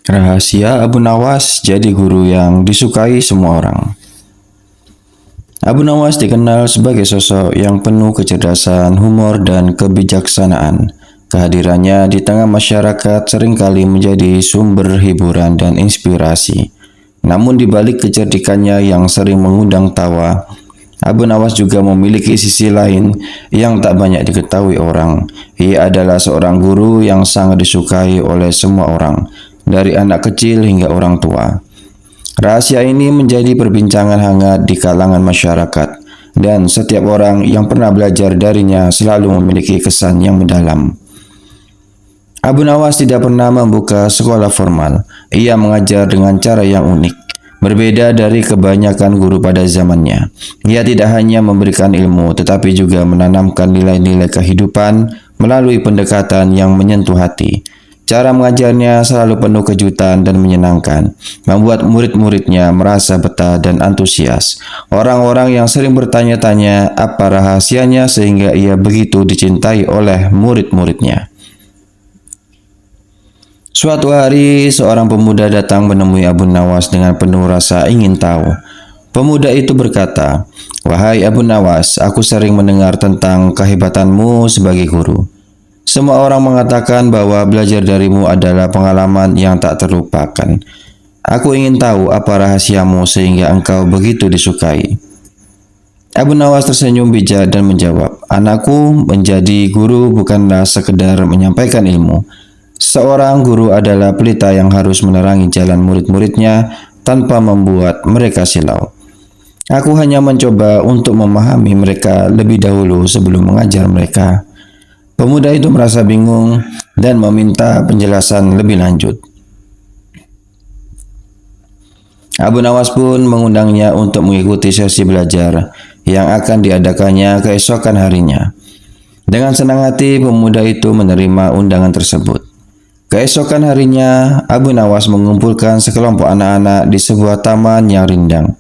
Rahasia Abu Nawas jadi guru yang disukai semua orang. Abu Nawas dikenal sebagai sosok yang penuh kecerdasan, humor, dan kebijaksanaan. Kehadirannya di tengah masyarakat seringkali menjadi sumber hiburan dan inspirasi. Namun di balik kecerdikannya yang sering mengundang tawa, Abu Nawas juga memiliki sisi lain yang tak banyak diketahui orang. Ia adalah seorang guru yang sangat disukai oleh semua orang, dari anak kecil hingga orang tua. Rahasia ini menjadi perbincangan hangat di kalangan masyarakat, dan setiap orang yang pernah belajar darinya selalu memiliki kesan yang mendalam. Abu Nawas tidak pernah membuka sekolah formal. Ia mengajar dengan cara yang unik, berbeda dari kebanyakan guru pada zamannya. Ia tidak hanya memberikan ilmu, tetapi juga menanamkan nilai-nilai kehidupan melalui pendekatan yang menyentuh hati. Cara mengajarnya selalu penuh kejutan dan menyenangkan, membuat murid-muridnya merasa betah dan antusias. Orang-orang yang sering bertanya-tanya apa rahasianya sehingga ia begitu dicintai oleh murid-muridnya. Suatu hari, seorang pemuda datang menemui Abu Nawas dengan penuh rasa ingin tahu. Pemuda itu berkata, "Wahai Abu Nawas, aku sering mendengar tentang kehebatanmu sebagai guru. Semua orang mengatakan bahwa belajar darimu adalah pengalaman yang tak terlupakan. Aku ingin tahu apa rahasiamu sehingga engkau begitu disukai." Abu Nawas tersenyum bijak dan menjawab, "Anakku, menjadi guru bukanlah sekedar menyampaikan ilmu. Seorang guru adalah pelita yang harus menerangi jalan murid-muridnya tanpa membuat mereka silau. Aku hanya mencoba untuk memahami mereka lebih dahulu sebelum mengajar mereka." Pemuda itu merasa bingung dan meminta penjelasan lebih lanjut. Abu Nawas pun mengundangnya untuk mengikuti sesi belajar yang akan diadakannya keesokan harinya. Dengan senang hati, pemuda itu menerima undangan tersebut. Keesokan harinya, Abu Nawas mengumpulkan sekelompok anak-anak di sebuah taman yang rindang.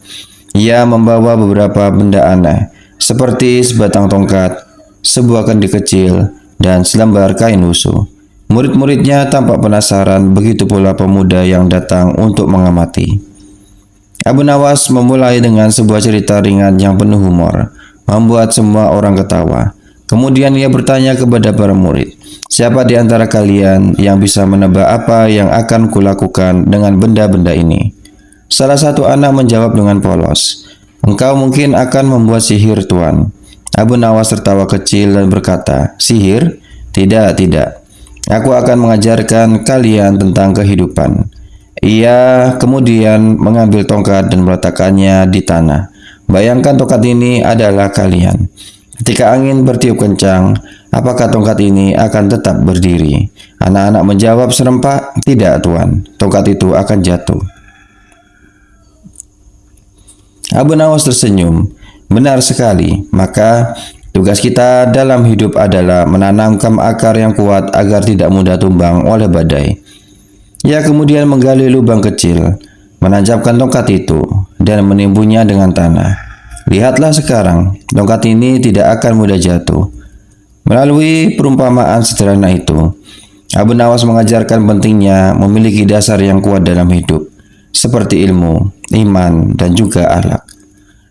Ia membawa beberapa benda aneh, seperti sebatang tongkat, sebuah kendi kecil, dan selembar kain lusuh. Murid-muridnya tampak penasaran, begitu pula pemuda yang datang untuk mengamati. Abu Nawas memulai dengan sebuah cerita ringan yang penuh humor, membuat semua orang ketawa. Kemudian ia bertanya kepada para murid, "Siapa di antara kalian yang bisa menebak apa yang akan kulakukan dengan benda-benda ini?" Salah satu anak menjawab dengan polos, "Engkau mungkin akan membuat sihir, Tuan." Abu Nawas tertawa kecil dan berkata, "Sihir? Tidak, tidak. Aku akan mengajarkan kalian tentang kehidupan." Ia kemudian mengambil tongkat dan meletakkannya di tanah. "Bayangkan tongkat ini adalah kalian. Ketika angin bertiup kencang, apakah tongkat ini akan tetap berdiri?" Anak-anak menjawab serempak, "Tidak, Tuan. Tongkat itu akan jatuh." Abu Nawas tersenyum. "Benar sekali. Maka tugas kita dalam hidup adalah menanamkan akar yang kuat agar tidak mudah tumbang oleh badai." Ia kemudian menggali lubang kecil, menancapkan tongkat itu, dan menimbunnya dengan tanah. "Lihatlah sekarang, tongkat ini tidak akan mudah jatuh." Melalui perumpamaan sederhana itu, Abu Nawas mengajarkan pentingnya memiliki dasar yang kuat dalam hidup, seperti ilmu, iman, dan juga akhlak.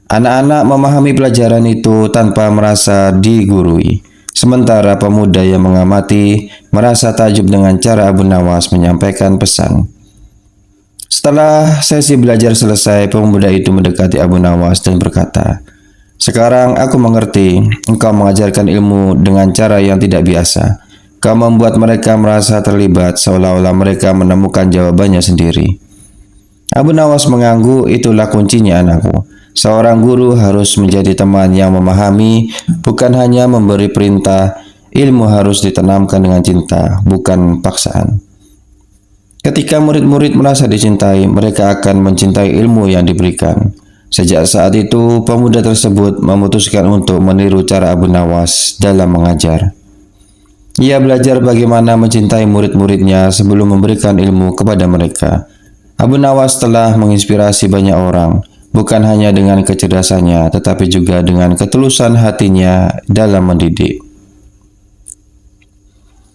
Anak-anak memahami pelajaran itu tanpa merasa digurui, sementara pemuda yang mengamati merasa takjub dengan cara Abu Nawas menyampaikan pesan. Setelah sesi belajar selesai, pemuda itu mendekati Abu Nawas dan berkata, "Sekarang aku mengerti, engkau mengajarkan ilmu dengan cara yang tidak biasa. Kau membuat mereka merasa terlibat seolah-olah mereka menemukan jawabannya sendiri." Abu Nawas mengangguk, "Itulah kuncinya, anakku. Seorang guru harus menjadi teman yang memahami, bukan hanya memberi perintah. Ilmu harus ditanamkan dengan cinta, bukan paksaan." Ketika murid-murid merasa dicintai, mereka akan mencintai ilmu yang diberikan. Sejak saat itu, pemuda tersebut memutuskan untuk meniru cara Abu Nawas dalam mengajar. Ia belajar bagaimana mencintai murid-muridnya sebelum memberikan ilmu kepada mereka. Abu Nawas telah menginspirasi banyak orang, bukan hanya dengan kecerdasannya, tetapi juga dengan ketulusan hatinya dalam mendidik.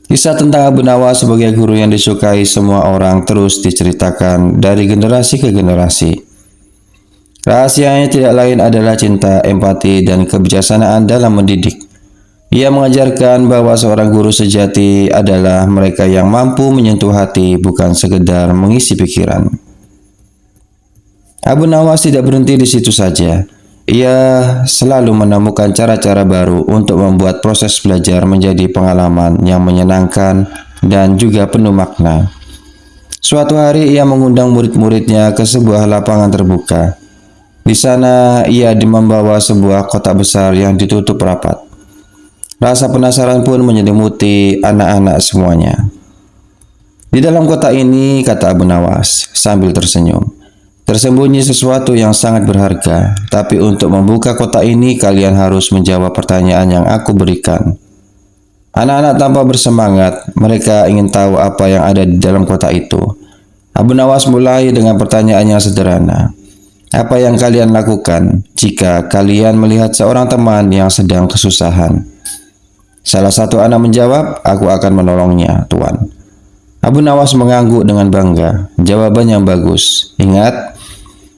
Kisah tentang Abu Nawas sebagai guru yang disukai semua orang terus diceritakan dari generasi ke generasi. Rahasianya tidak lain adalah cinta, empati, dan kebijaksanaan dalam mendidik. Ia mengajarkan bahwa seorang guru sejati adalah mereka yang mampu menyentuh hati, bukan sekedar mengisi pikiran. Abu Nawas tidak berhenti di situ saja. Ia selalu menemukan cara-cara baru untuk membuat proses belajar menjadi pengalaman yang menyenangkan dan juga penuh makna. Suatu hari ia mengundang murid-muridnya ke sebuah lapangan terbuka. Di sana ia membawa sebuah kotak besar yang ditutup rapat. Rasa penasaran pun menyelimuti anak-anak semuanya. Di dalam kotak ini, kata Abu Nawas sambil tersenyum, tersembunyi sesuatu yang sangat berharga, tapi untuk membuka kotak ini kalian harus menjawab pertanyaan yang aku berikan. Anak-anak tampak bersemangat, mereka ingin tahu apa yang ada di dalam kotak itu. Abu Nawas mulai dengan pertanyaan yang sederhana. Apa yang kalian lakukan jika kalian melihat seorang teman yang sedang kesusahan? Salah satu anak menjawab, aku akan menolongnya, Tuan. Abu Nawas mengangguk dengan bangga. Jawaban yang bagus. Ingat,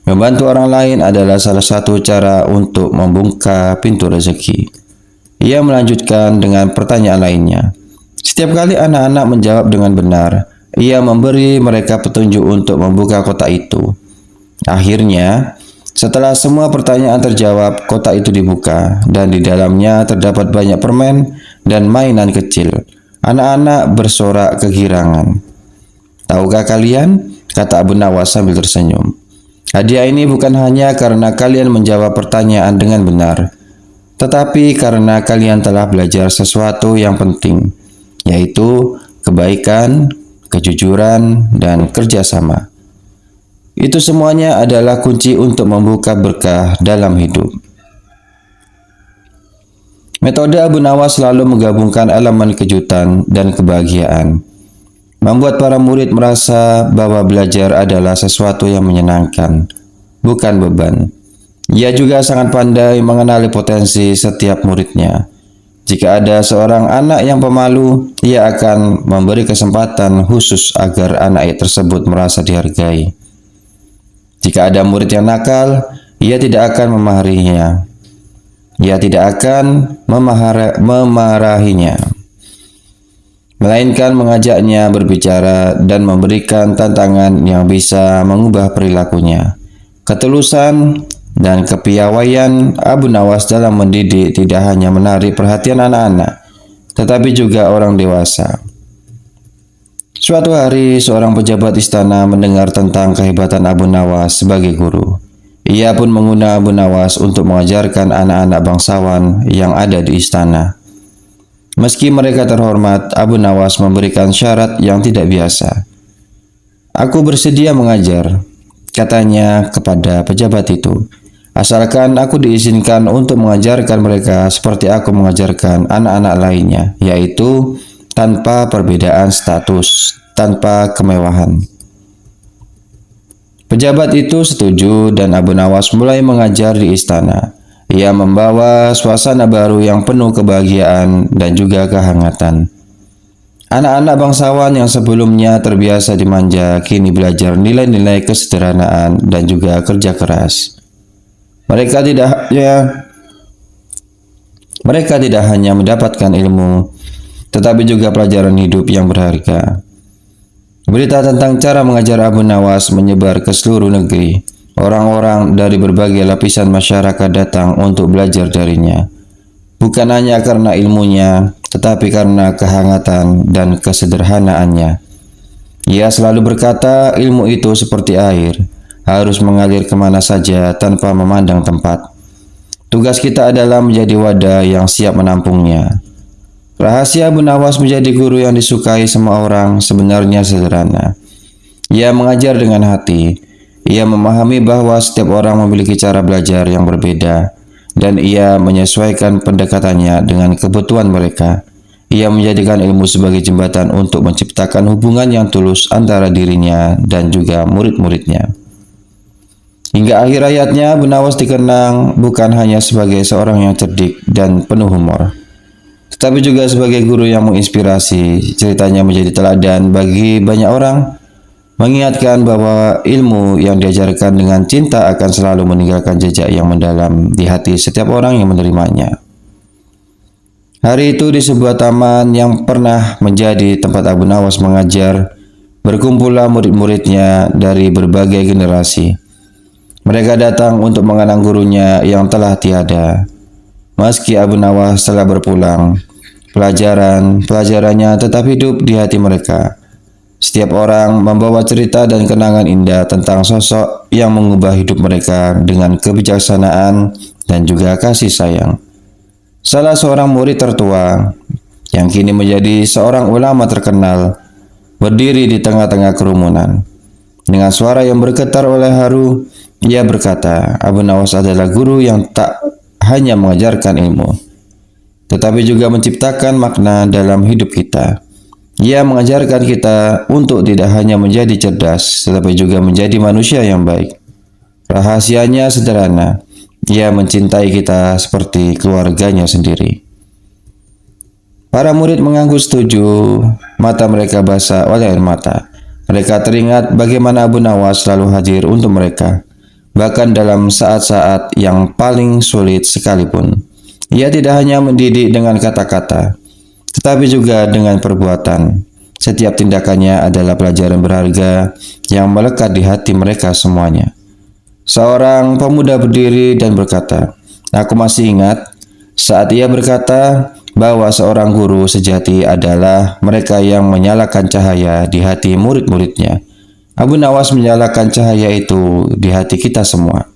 membantu orang lain adalah salah satu cara untuk membuka pintu rezeki. Ia melanjutkan dengan pertanyaan lainnya. Setiap kali anak-anak menjawab dengan benar, ia memberi mereka petunjuk untuk membuka kotak itu. Akhirnya, setelah semua pertanyaan terjawab, kotak itu dibuka dan di dalamnya terdapat banyak permen dan mainan kecil. Anak-anak bersorak kegirangan. Tahukah kalian? Kata Abu Nawas sambil tersenyum. Hadiah ini bukan hanya karena kalian menjawab pertanyaan dengan benar, tetapi karena kalian telah belajar sesuatu yang penting, yaitu kebaikan, kejujuran, dan kerjasama. Itu semuanya adalah kunci untuk membuka berkah dalam hidup. Metode Abu Nawas selalu menggabungkan elemen kejutan dan kebahagiaan, membuat para murid merasa bahwa belajar adalah sesuatu yang menyenangkan, bukan beban. Ia juga sangat pandai mengenali potensi setiap muridnya. Jika ada seorang anak yang pemalu, ia akan memberi kesempatan khusus agar anak tersebut merasa dihargai. Jika ada murid yang nakal, ia tidak akan memarahinya. Ia tidak akan memarahinya, melainkan mengajaknya berbicara dan memberikan tantangan yang bisa mengubah perilakunya. Ketulusan dan kepiawaian Abu Nawas dalam mendidik tidak hanya menarik perhatian anak-anak, tetapi juga orang dewasa. Suatu hari, seorang pejabat istana mendengar tentang kehebatan Abu Nawas sebagai guru. Ia pun mengundang Abu Nawas untuk mengajarkan anak-anak bangsawan yang ada di istana. Meski mereka terhormat, Abu Nawas memberikan syarat yang tidak biasa. Aku bersedia mengajar, katanya kepada pejabat itu, asalkan aku diizinkan untuk mengajarkan mereka seperti aku mengajarkan anak-anak lainnya, yaitu tanpa perbedaan status, tanpa kemewahan. Pejabat itu setuju dan Abu Nawas mulai mengajar di istana. Ia membawa suasana baru yang penuh kebahagiaan dan juga kehangatan. Anak-anak bangsawan yang sebelumnya terbiasa dimanja kini belajar nilai-nilai kesederhanaan dan juga kerja keras. Mereka tidak hanya mendapatkan ilmu, tetapi juga pelajaran hidup yang berharga. Berita tentang cara mengajar Abu Nawas menyebar ke seluruh negeri. Orang-orang dari berbagai lapisan masyarakat datang untuk belajar darinya. Bukan hanya karena ilmunya, tetapi karena kehangatan dan kesederhanaannya. Ia selalu berkata, ilmu itu seperti air, harus mengalir kemana saja tanpa memandang tempat. Tugas kita adalah menjadi wadah yang siap menampungnya. Rahasia Abu Nawas menjadi guru yang disukai semua orang sebenarnya sederhana. Ia mengajar dengan hati. Ia memahami bahwa setiap orang memiliki cara belajar yang berbeda, dan ia menyesuaikan pendekatannya dengan kebutuhan mereka. Ia menjadikan ilmu sebagai jembatan untuk menciptakan hubungan yang tulus antara dirinya dan juga murid-muridnya. Hingga akhir hayatnya, Abu Nawas dikenang bukan hanya sebagai seorang yang cerdik dan penuh humor, tetapi juga sebagai guru yang menginspirasi. Ceritanya menjadi teladan bagi banyak orang, mengingatkan bahwa ilmu yang diajarkan dengan cinta akan selalu meninggalkan jejak yang mendalam di hati setiap orang yang menerimanya. Hari itu di sebuah taman yang pernah menjadi tempat Abu Nawas mengajar, berkumpullah murid-muridnya dari berbagai generasi. Mereka datang untuk mengenang gurunya yang telah tiada. Meski Abu Nawas telah berpulang, pelajarannya tetap hidup di hati mereka. Setiap orang membawa cerita dan kenangan indah tentang sosok yang mengubah hidup mereka dengan kebijaksanaan dan juga kasih sayang. Salah seorang murid tertua, yang kini menjadi seorang ulama terkenal, berdiri di tengah-tengah kerumunan. Dengan suara yang bergetar oleh haru, ia berkata, Abu Nawas adalah guru yang tak hanya mengajarkan ilmu, tetapi juga menciptakan makna dalam hidup kita. Ia mengajarkan kita untuk tidak hanya menjadi cerdas, tetapi juga menjadi manusia yang baik. Rahasianya sederhana, ia mencintai kita seperti keluarganya sendiri. Para murid mengangguk setuju, mata mereka basah oleh air mata. Mereka teringat bagaimana Abu Nawas selalu hadir untuk mereka, bahkan dalam saat-saat yang paling sulit sekalipun. Ia tidak hanya mendidik dengan kata-kata, tetapi juga dengan perbuatan. Setiap tindakannya adalah pelajaran berharga yang melekat di hati mereka semuanya. Seorang pemuda berdiri dan berkata, aku masih ingat saat ia berkata bahwa seorang guru sejati adalah mereka yang menyalakan cahaya di hati murid-muridnya. Abu Nawas menyalakan cahaya itu di hati kita semua.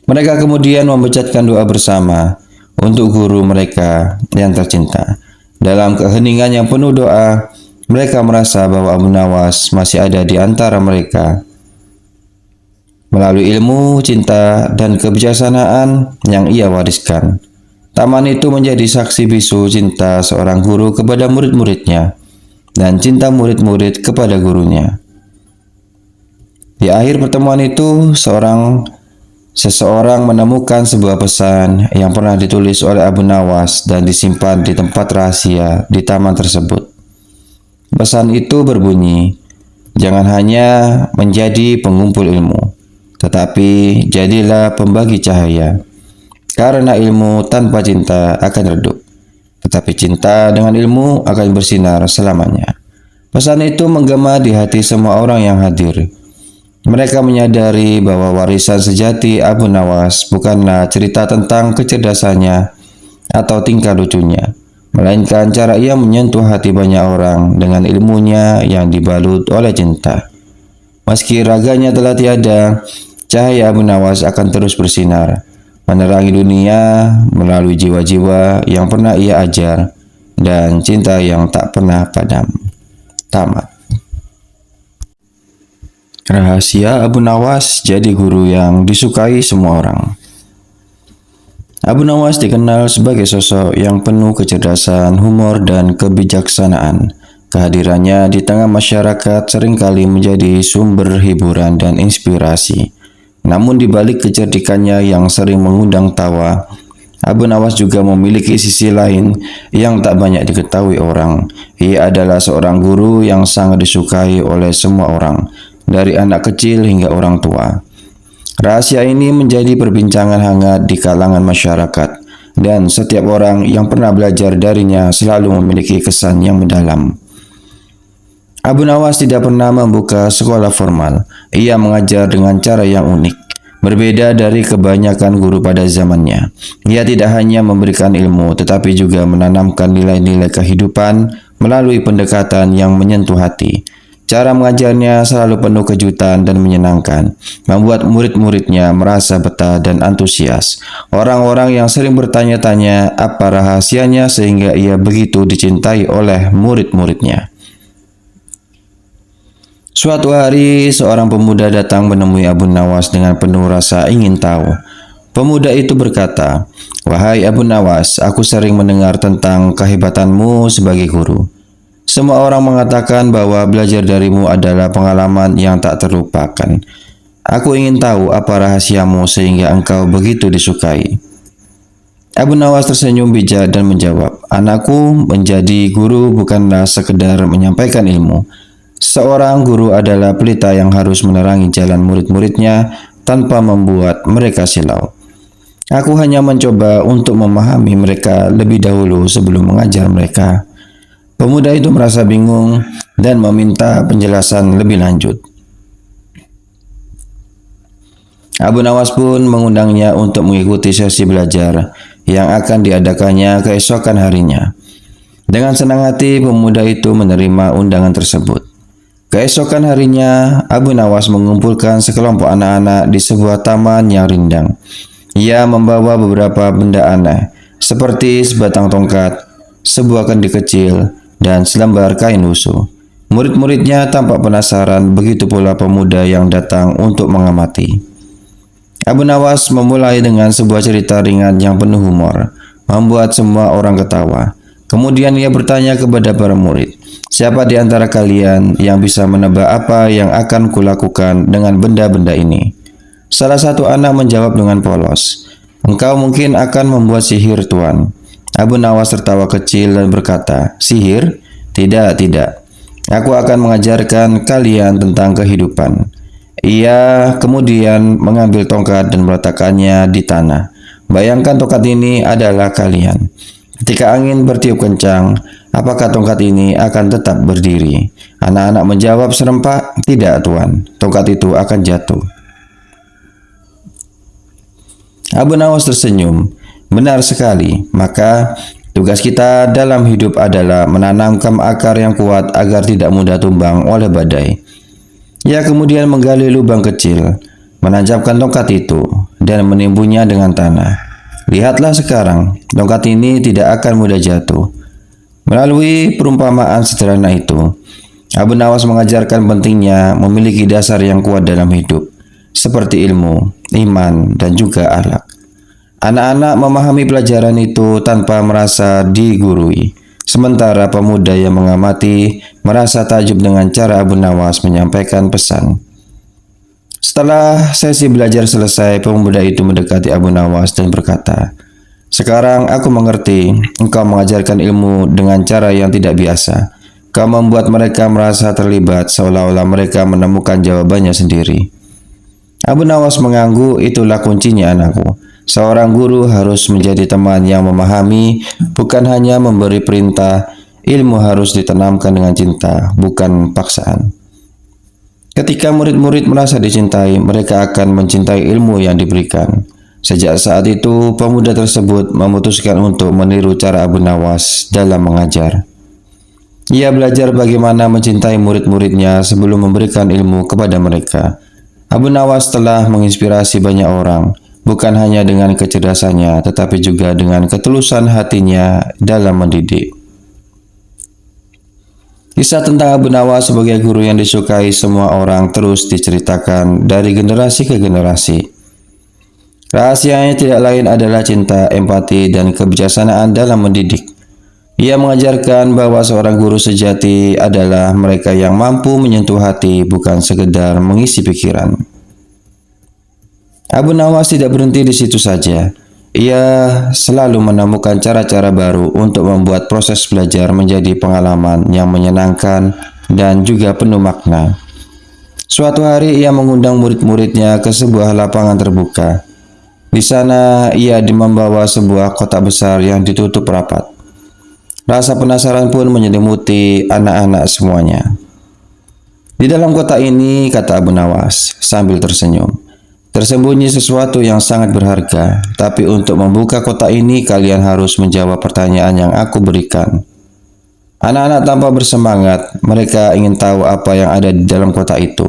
Mereka kemudian membacatkan doa bersama untuk guru mereka yang tercinta. Dalam keheningan yang penuh doa, mereka merasa bahwa Abu Nawas masih ada di antara mereka. Melalui ilmu, cinta, dan kebijaksanaan yang ia wariskan, taman itu menjadi saksi bisu cinta seorang guru kepada murid-muridnya dan cinta murid-murid kepada gurunya. Di akhir pertemuan itu, seseorang menemukan sebuah pesan yang pernah ditulis oleh Abu Nawas dan disimpan di tempat rahasia di taman tersebut. Pesan itu berbunyi, jangan hanya menjadi pengumpul ilmu, tetapi jadilah pembagi cahaya. Karena ilmu tanpa cinta akan redup, tetapi cinta dengan ilmu akan bersinar selamanya. Pesan itu menggema di hati semua orang yang hadir. Mereka menyadari bahwa warisan sejati Abu Nawas bukanlah cerita tentang kecerdasannya atau tingkah lucunya, melainkan cara ia menyentuh hati banyak orang dengan ilmunya yang dibalut oleh cinta. Meski raganya telah tiada, cahaya Abu Nawas akan terus bersinar, menerangi dunia melalui jiwa-jiwa yang pernah ia ajar dan cinta yang tak pernah padam. Tamat. Rahasia Abu Nawas jadi guru yang disukai semua orang. Abu Nawas dikenal sebagai sosok yang penuh kecerdasan, humor, dan kebijaksanaan. Kehadirannya di tengah masyarakat seringkali menjadi sumber hiburan dan inspirasi. Namun di balik kecerdikannya yang sering mengundang tawa, Abu Nawas juga memiliki sisi lain yang tak banyak diketahui orang. Ia adalah seorang guru yang sangat disukai oleh semua orang, dari anak kecil hingga orang tua. Rahasia ini menjadi perbincangan hangat di kalangan masyarakat, dan setiap orang yang pernah belajar darinya selalu memiliki kesan yang mendalam. Abu Nawas tidak pernah membuka sekolah formal. Ia mengajar dengan cara yang unik, berbeda dari kebanyakan guru pada zamannya. Ia tidak hanya memberikan ilmu, tetapi juga menanamkan nilai-nilai kehidupan melalui pendekatan yang menyentuh hati. Cara mengajarnya selalu penuh kejutan dan menyenangkan, membuat murid-muridnya merasa betah dan antusias. Orang-orang yang sering bertanya-tanya apa rahasianya sehingga ia begitu dicintai oleh murid-muridnya. Suatu hari, seorang pemuda datang menemui Abu Nawas dengan penuh rasa ingin tahu. Pemuda itu berkata, "Wahai Abu Nawas, aku sering mendengar tentang kehebatanmu sebagai guru. Semua orang mengatakan bahwa belajar darimu adalah pengalaman yang tak terlupakan. Aku ingin tahu apa rahasiamu sehingga engkau begitu disukai." Abu Nawas tersenyum bijak dan menjawab, "Anakku, menjadi guru bukanlah sekedar menyampaikan ilmu. Seorang guru adalah pelita yang harus menerangi jalan murid-muridnya tanpa membuat mereka silau. Aku hanya mencoba untuk memahami mereka lebih dahulu sebelum mengajar mereka." Pemuda itu merasa bingung dan meminta penjelasan lebih lanjut. Abu Nawas pun mengundangnya untuk mengikuti sesi belajar yang akan diadakannya keesokan harinya. Dengan senang hati, pemuda itu menerima undangan tersebut. Keesokan harinya, Abu Nawas mengumpulkan sekelompok anak-anak di sebuah taman yang rindang. Ia membawa beberapa benda aneh, seperti sebatang tongkat, sebuah kendi kecil, dan selembar kain lusuh. Murid-muridnya tampak penasaran, begitu pula pemuda yang datang untuk mengamati. Abu Nawas memulai dengan sebuah cerita ringan yang penuh humor, membuat semua orang ketawa. Kemudian ia bertanya kepada para murid, "Siapa di antara kalian yang bisa menebak apa yang akan kulakukan dengan benda-benda ini?" Salah satu anak menjawab dengan polos, "Engkau mungkin akan membuat sihir, Tuan." Abu Nawas tertawa kecil dan berkata, "Sihir? Tidak, tidak. Aku akan mengajarkan kalian tentang kehidupan." Ia kemudian mengambil tongkat dan meletakkannya di tanah. "Bayangkan tongkat ini adalah kalian. Ketika angin bertiup kencang, apakah tongkat ini akan tetap berdiri?" Anak-anak menjawab serempak, "Tidak, Tuan. Tongkat itu akan jatuh." Abu Nawas tersenyum. "Benar sekali. Maka tugas kita dalam hidup adalah menanamkan akar yang kuat agar tidak mudah tumbang oleh badai." Ia kemudian menggali lubang kecil, menancapkan tongkat itu, dan menimbunnya dengan tanah. "Lihatlah sekarang, tongkat ini tidak akan mudah jatuh." Melalui perumpamaan sederhana itu, Abu Nawas mengajarkan pentingnya memiliki dasar yang kuat dalam hidup, seperti ilmu, iman, dan juga akhlak. Anak-anak memahami pelajaran itu tanpa merasa digurui. Sementara pemuda yang mengamati merasa takjub dengan cara Abu Nawas menyampaikan pesan. Setelah sesi belajar selesai, pemuda itu mendekati Abu Nawas dan berkata, "Sekarang aku mengerti, engkau mengajarkan ilmu dengan cara yang tidak biasa. Kau membuat mereka merasa terlibat seolah-olah mereka menemukan jawabannya sendiri." Abu Nawas mengangguk, "Itulah kuncinya, anakku. Seorang guru harus menjadi teman yang memahami, bukan hanya memberi perintah. Ilmu harus ditanamkan dengan cinta, bukan paksaan." Ketika murid-murid merasa dicintai, mereka akan mencintai ilmu yang diberikan. Sejak saat itu, pemuda tersebut memutuskan untuk meniru cara Abu Nawas dalam mengajar. Ia belajar bagaimana mencintai murid-muridnya sebelum memberikan ilmu kepada mereka. Abu Nawas telah menginspirasi banyak orang, bukan hanya dengan kecerdasannya, tetapi juga dengan ketulusan hatinya dalam mendidik. Kisah tentang Abu Nawas sebagai guru yang disukai semua orang terus diceritakan dari generasi ke generasi. Rahasianya tidak lain adalah cinta, empati, dan kebijaksanaan dalam mendidik. Ia mengajarkan bahwa seorang guru sejati adalah mereka yang mampu menyentuh hati, bukan sekedar mengisi pikiran. Abu Nawas tidak berhenti di situ saja. Ia selalu menemukan cara-cara baru untuk membuat proses belajar menjadi pengalaman yang menyenangkan dan juga penuh makna. Suatu hari ia mengundang murid-muridnya ke sebuah lapangan terbuka. Di sana ia membawa sebuah kotak besar yang ditutup rapat. Rasa penasaran pun menyelimuti anak-anak semuanya. "Di dalam kotak ini," kata Abu Nawas sambil tersenyum, "tersembunyi sesuatu yang sangat berharga. Tapi untuk membuka kotak ini, kalian harus menjawab pertanyaan yang aku berikan." Anak-anak tampak bersemangat. Mereka ingin tahu apa yang ada di dalam kotak itu.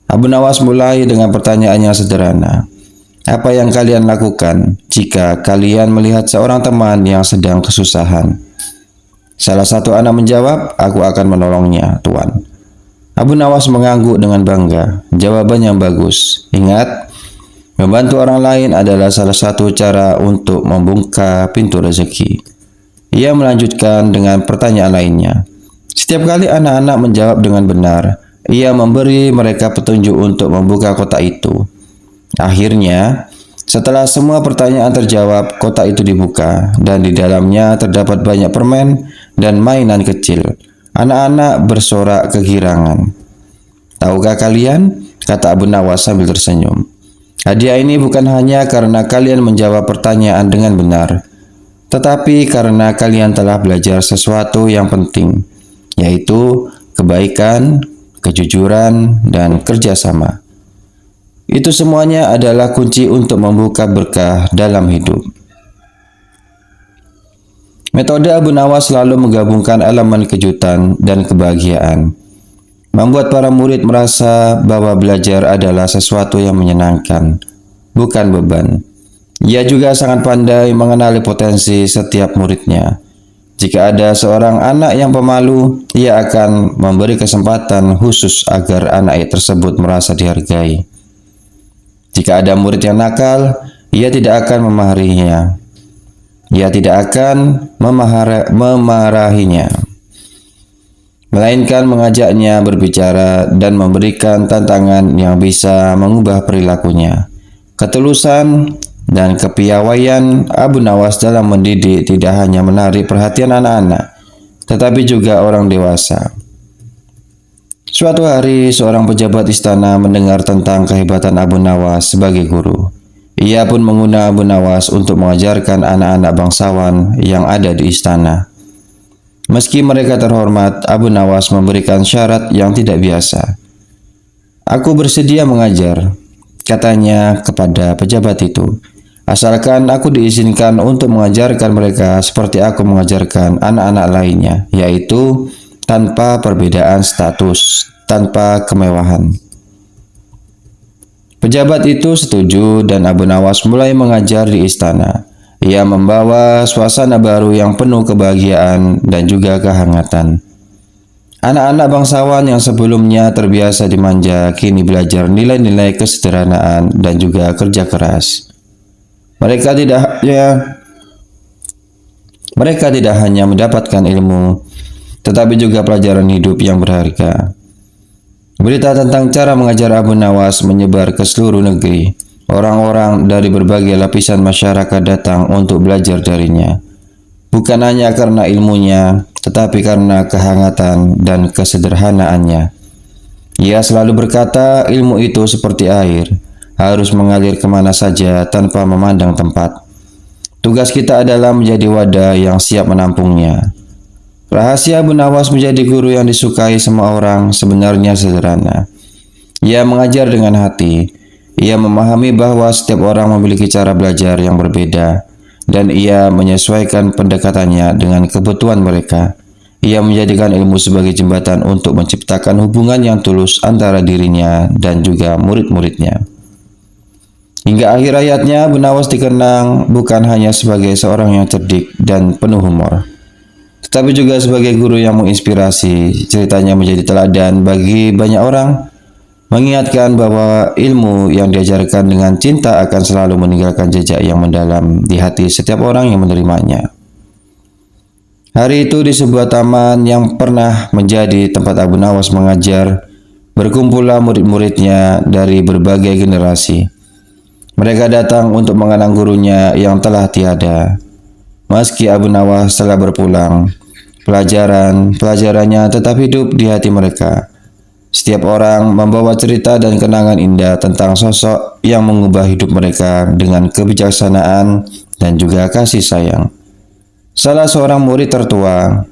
Abu Nawas mulai dengan pertanyaan yang sederhana. "Apa yang kalian lakukan jika kalian melihat seorang teman yang sedang kesusahan?" Salah satu anak menjawab, "Aku akan menolongnya, Tuan." Abu Nawas mengangguk dengan bangga. Jawaban yang bagus. Ingat, membantu orang lain adalah salah satu cara untuk membuka pintu rezeki. Ia melanjutkan dengan pertanyaan lainnya. Setiap kali anak-anak menjawab dengan benar, ia memberi mereka petunjuk untuk membuka kotak itu. Akhirnya, Setelah semua pertanyaan terjawab, kotak itu dibuka dan di dalamnya terdapat banyak permen dan mainan kecil. Anak-anak bersorak kegirangan. "Tahukah kalian?" kata Abu Nawas sambil tersenyum. "Hadiah ini bukan hanya karena kalian menjawab pertanyaan dengan benar, tetapi karena kalian telah belajar sesuatu yang penting, yaitu kebaikan, kejujuran, dan kerjasama. Itu semuanya adalah kunci untuk membuka berkah dalam hidup." Metode Abu Nawas selalu menggabungkan elemen kejutan dan kebahagiaan, membuat para murid merasa bahwa belajar adalah sesuatu yang menyenangkan, bukan beban. Ia juga sangat pandai mengenali potensi setiap muridnya. Jika ada seorang anak yang pemalu, ia akan memberi kesempatan khusus agar anak tersebut merasa dihargai. Jika ada murid yang nakal, ia tidak akan memarahinya. Melainkan mengajaknya berbicara dan memberikan tantangan yang bisa mengubah perilakunya. Ketulusan dan kepiawaian Abu Nawas dalam mendidik tidak hanya menarik perhatian anak-anak, tetapi juga orang dewasa. Suatu hari, seorang pejabat istana mendengar tentang kehebatan Abu Nawas sebagai guru. Ia pun mengundang Abu Nawas untuk mengajarkan anak-anak bangsawan yang ada di istana. Meski mereka terhormat, Abu Nawas memberikan syarat yang tidak biasa. "Aku bersedia mengajar," katanya kepada pejabat itu, "asalkan aku diizinkan untuk mengajarkan mereka seperti aku mengajarkan anak-anak lainnya, yaitu tanpa perbedaan status, tanpa kemewahan." Pejabat itu setuju dan Abu Nawas mulai mengajar di istana. Ia membawa suasana baru yang penuh kebahagiaan dan juga kehangatan. Anak-anak bangsawan yang sebelumnya terbiasa dimanja kini belajar nilai-nilai kesederhanaan dan juga kerja keras. Mereka tidak hanya mendapatkan ilmu, tetapi juga pelajaran hidup yang berharga. Berita tentang cara mengajar Abu Nawas menyebar ke seluruh negeri. Orang-orang dari berbagai lapisan masyarakat datang untuk belajar darinya, bukan hanya karena ilmunya, tetapi karena kehangatan dan kesederhanaannya. Ia selalu berkata, ilmu itu seperti air, harus mengalir kemana saja tanpa memandang tempat. Tugas kita adalah menjadi wadah yang siap menampungnya. Rahasia Abu Nawas menjadi guru yang disukai semua orang sebenarnya sederhana. Ia mengajar dengan hati. Ia memahami bahwa setiap orang memiliki cara belajar yang berbeda, dan ia menyesuaikan pendekatannya dengan kebutuhan mereka. Ia menjadikan ilmu sebagai jembatan untuk menciptakan hubungan yang tulus antara dirinya dan juga murid-muridnya. Hingga akhir hayatnya, Abu Nawas dikenang bukan hanya sebagai seorang yang cerdik dan penuh humor, tetapi juga sebagai guru yang menginspirasi. Ceritanya menjadi teladan bagi banyak orang, mengingatkan bahwa ilmu yang diajarkan dengan cinta akan selalu meninggalkan jejak yang mendalam di hati setiap orang yang menerimanya. Hari itu di sebuah taman yang pernah menjadi tempat Abu Nawas mengajar, berkumpullah murid-muridnya dari berbagai generasi. Mereka datang untuk mengenang gurunya yang telah tiada. Meski Abu Nawas telah berpulang, pelajarannya tetap hidup di hati mereka. Setiap orang membawa cerita dan kenangan indah tentang sosok yang mengubah hidup mereka dengan kebijaksanaan dan juga kasih sayang. Salah seorang murid tertua,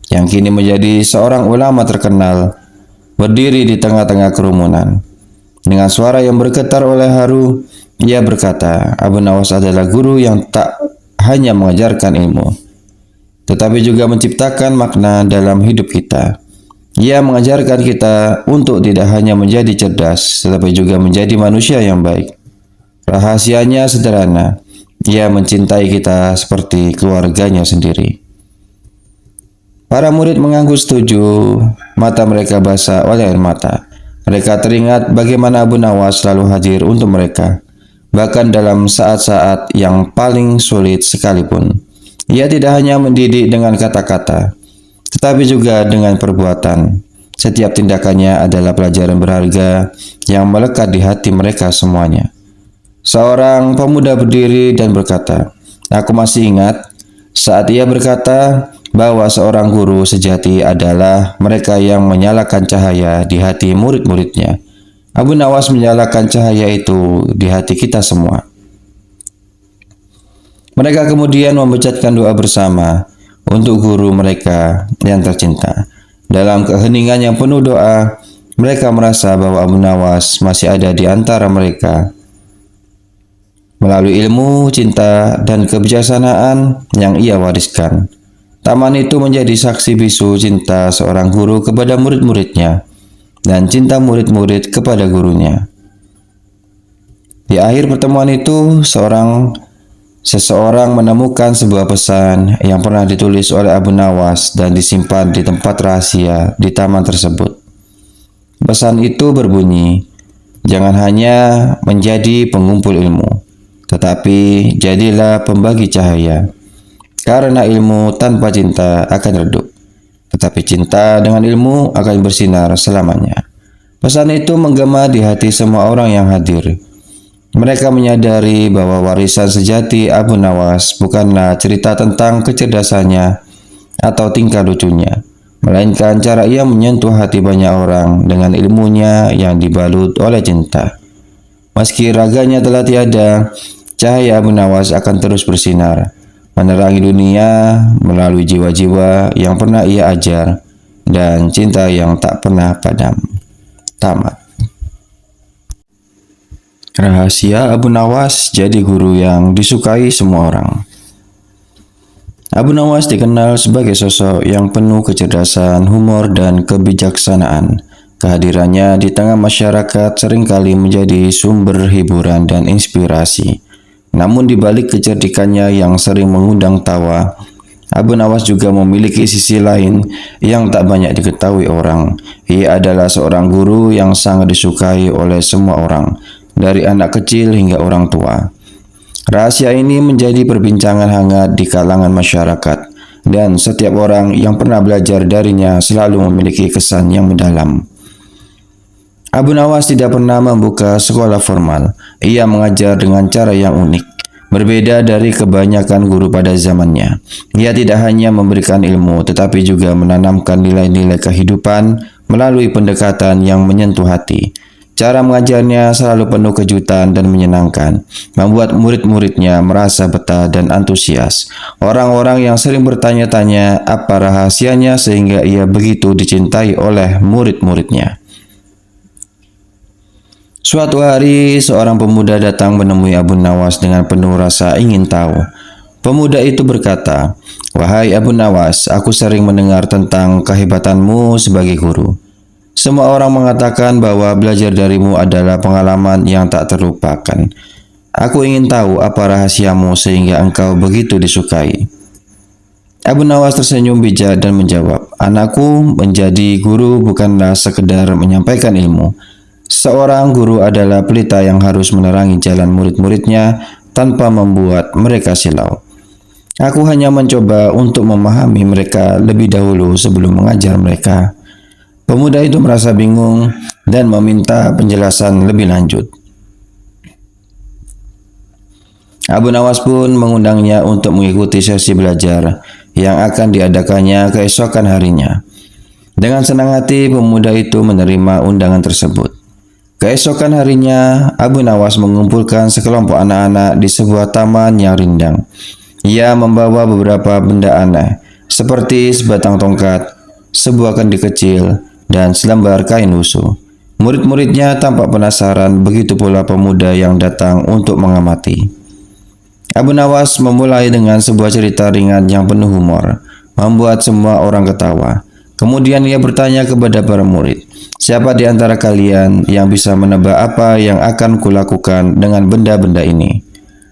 yang kini menjadi seorang ulama terkenal, berdiri di tengah-tengah kerumunan. Dengan suara yang bergetar oleh haru, ia berkata, Abu Nawas adalah guru yang tak hanya mengajarkan ilmu, tetapi juga menciptakan makna dalam hidup kita. Ia mengajarkan kita untuk tidak hanya menjadi cerdas, tetapi juga menjadi manusia yang baik. Rahasianya sederhana, ia mencintai kita seperti keluarganya sendiri. Para murid mengangguk setuju, mata mereka basah oleh air mata. Mereka teringat bagaimana Abu Nawas selalu hadir untuk mereka, bahkan dalam saat-saat yang paling sulit sekalipun. Ia tidak hanya mendidik dengan kata-kata, tetapi juga dengan perbuatan. Setiap tindakannya adalah pelajaran berharga yang melekat di hati mereka semuanya. Seorang pemuda berdiri dan berkata, "Aku masih ingat saat ia berkata bahwa seorang guru sejati adalah mereka yang menyalakan cahaya di hati murid-muridnya. Abu Nawas menyalakan cahaya itu di hati kita semua." Mereka kemudian memecatkan doa bersama untuk guru mereka yang tercinta. Dalam keheningan yang penuh doa, mereka merasa bahwa Abu Nawas masih ada di antara mereka. Melalui ilmu, cinta, dan kebijaksanaan yang ia wariskan, taman itu menjadi saksi bisu cinta seorang guru kepada murid-muridnya dan cinta murid-murid kepada gurunya. Di akhir pertemuan itu, seseorang menemukan sebuah pesan yang pernah ditulis oleh Abu Nawas dan disimpan di tempat rahasia di taman tersebut. Pesan itu berbunyi, "Jangan hanya menjadi pengumpul ilmu, tetapi jadilah pembagi cahaya. Karena ilmu tanpa cinta akan redup, tetapi cinta dengan ilmu akan bersinar selamanya." Pesan itu menggema di hati semua orang yang hadir. Mereka menyadari bahwa warisan sejati Abu Nawas bukanlah cerita tentang kecerdasannya atau tingkah lucunya, melainkan cara ia menyentuh hati banyak orang dengan ilmunya yang dibalut oleh cinta. Meski raganya telah tiada, cahaya Abu Nawas akan terus bersinar, menerangi dunia melalui jiwa-jiwa yang pernah ia ajar dan cinta yang tak pernah padam. Tamat. Rahasia Abu Nawas jadi guru yang disukai semua orang. Abu Nawas dikenal sebagai sosok yang penuh kecerdasan, humor, dan kebijaksanaan. Kehadirannya di tengah masyarakat seringkali menjadi sumber hiburan dan inspirasi. Namun di balik kecerdikannya yang sering mengundang tawa, Abu Nawas juga memiliki sisi lain yang tak banyak diketahui orang. Ia adalah seorang guru yang sangat disukai oleh semua orang, dari anak kecil hingga orang tua. Rahasia ini menjadi perbincangan hangat di kalangan masyarakat, dan setiap orang yang pernah belajar darinya selalu memiliki kesan yang mendalam. Abu Nawas tidak pernah membuka sekolah formal. Ia mengajar dengan cara yang unik, berbeda dari kebanyakan guru pada zamannya. Ia tidak hanya memberikan ilmu, tetapi juga menanamkan nilai-nilai kehidupan melalui pendekatan yang menyentuh hati. Cara mengajarnya selalu penuh kejutan dan menyenangkan, membuat murid-muridnya merasa betah dan antusias. Orang-orang yang sering bertanya-tanya apa rahasianya sehingga ia begitu dicintai oleh murid-muridnya. Suatu hari, seorang pemuda datang menemui Abu Nawas dengan penuh rasa ingin tahu. Pemuda itu berkata, "Wahai Abu Nawas, aku sering mendengar tentang kehebatanmu sebagai guru. Semua orang mengatakan bahwa belajar darimu adalah pengalaman yang tak terlupakan. Aku ingin tahu apa rahasiamu sehingga engkau begitu disukai." Abu Nawas tersenyum bijak dan menjawab, "Anakku, menjadi guru bukanlah sekedar menyampaikan ilmu. Seorang guru adalah pelita yang harus menerangi jalan murid-muridnya tanpa membuat mereka silau. Aku hanya mencoba untuk memahami mereka lebih dahulu sebelum mengajar mereka." Pemuda itu merasa bingung dan meminta penjelasan lebih lanjut. Abu Nawas pun mengundangnya untuk mengikuti sesi belajar yang akan diadakannya keesokan harinya. Dengan senang hati, pemuda itu menerima undangan tersebut. Keesokan harinya, Abu Nawas mengumpulkan sekelompok anak-anak di sebuah taman yang rindang. Ia membawa beberapa benda aneh, seperti sebatang tongkat, sebuah kendi kecil, dan selembar kain lusuh. Murid-muridnya tampak penasaran, begitu pula pemuda yang datang untuk mengamati. Abu Nawas memulai dengan sebuah cerita ringan yang penuh humor, membuat semua orang ketawa. Kemudian ia bertanya kepada para murid, "Siapa di antara kalian yang bisa menebak apa yang akan kulakukan dengan benda-benda ini?"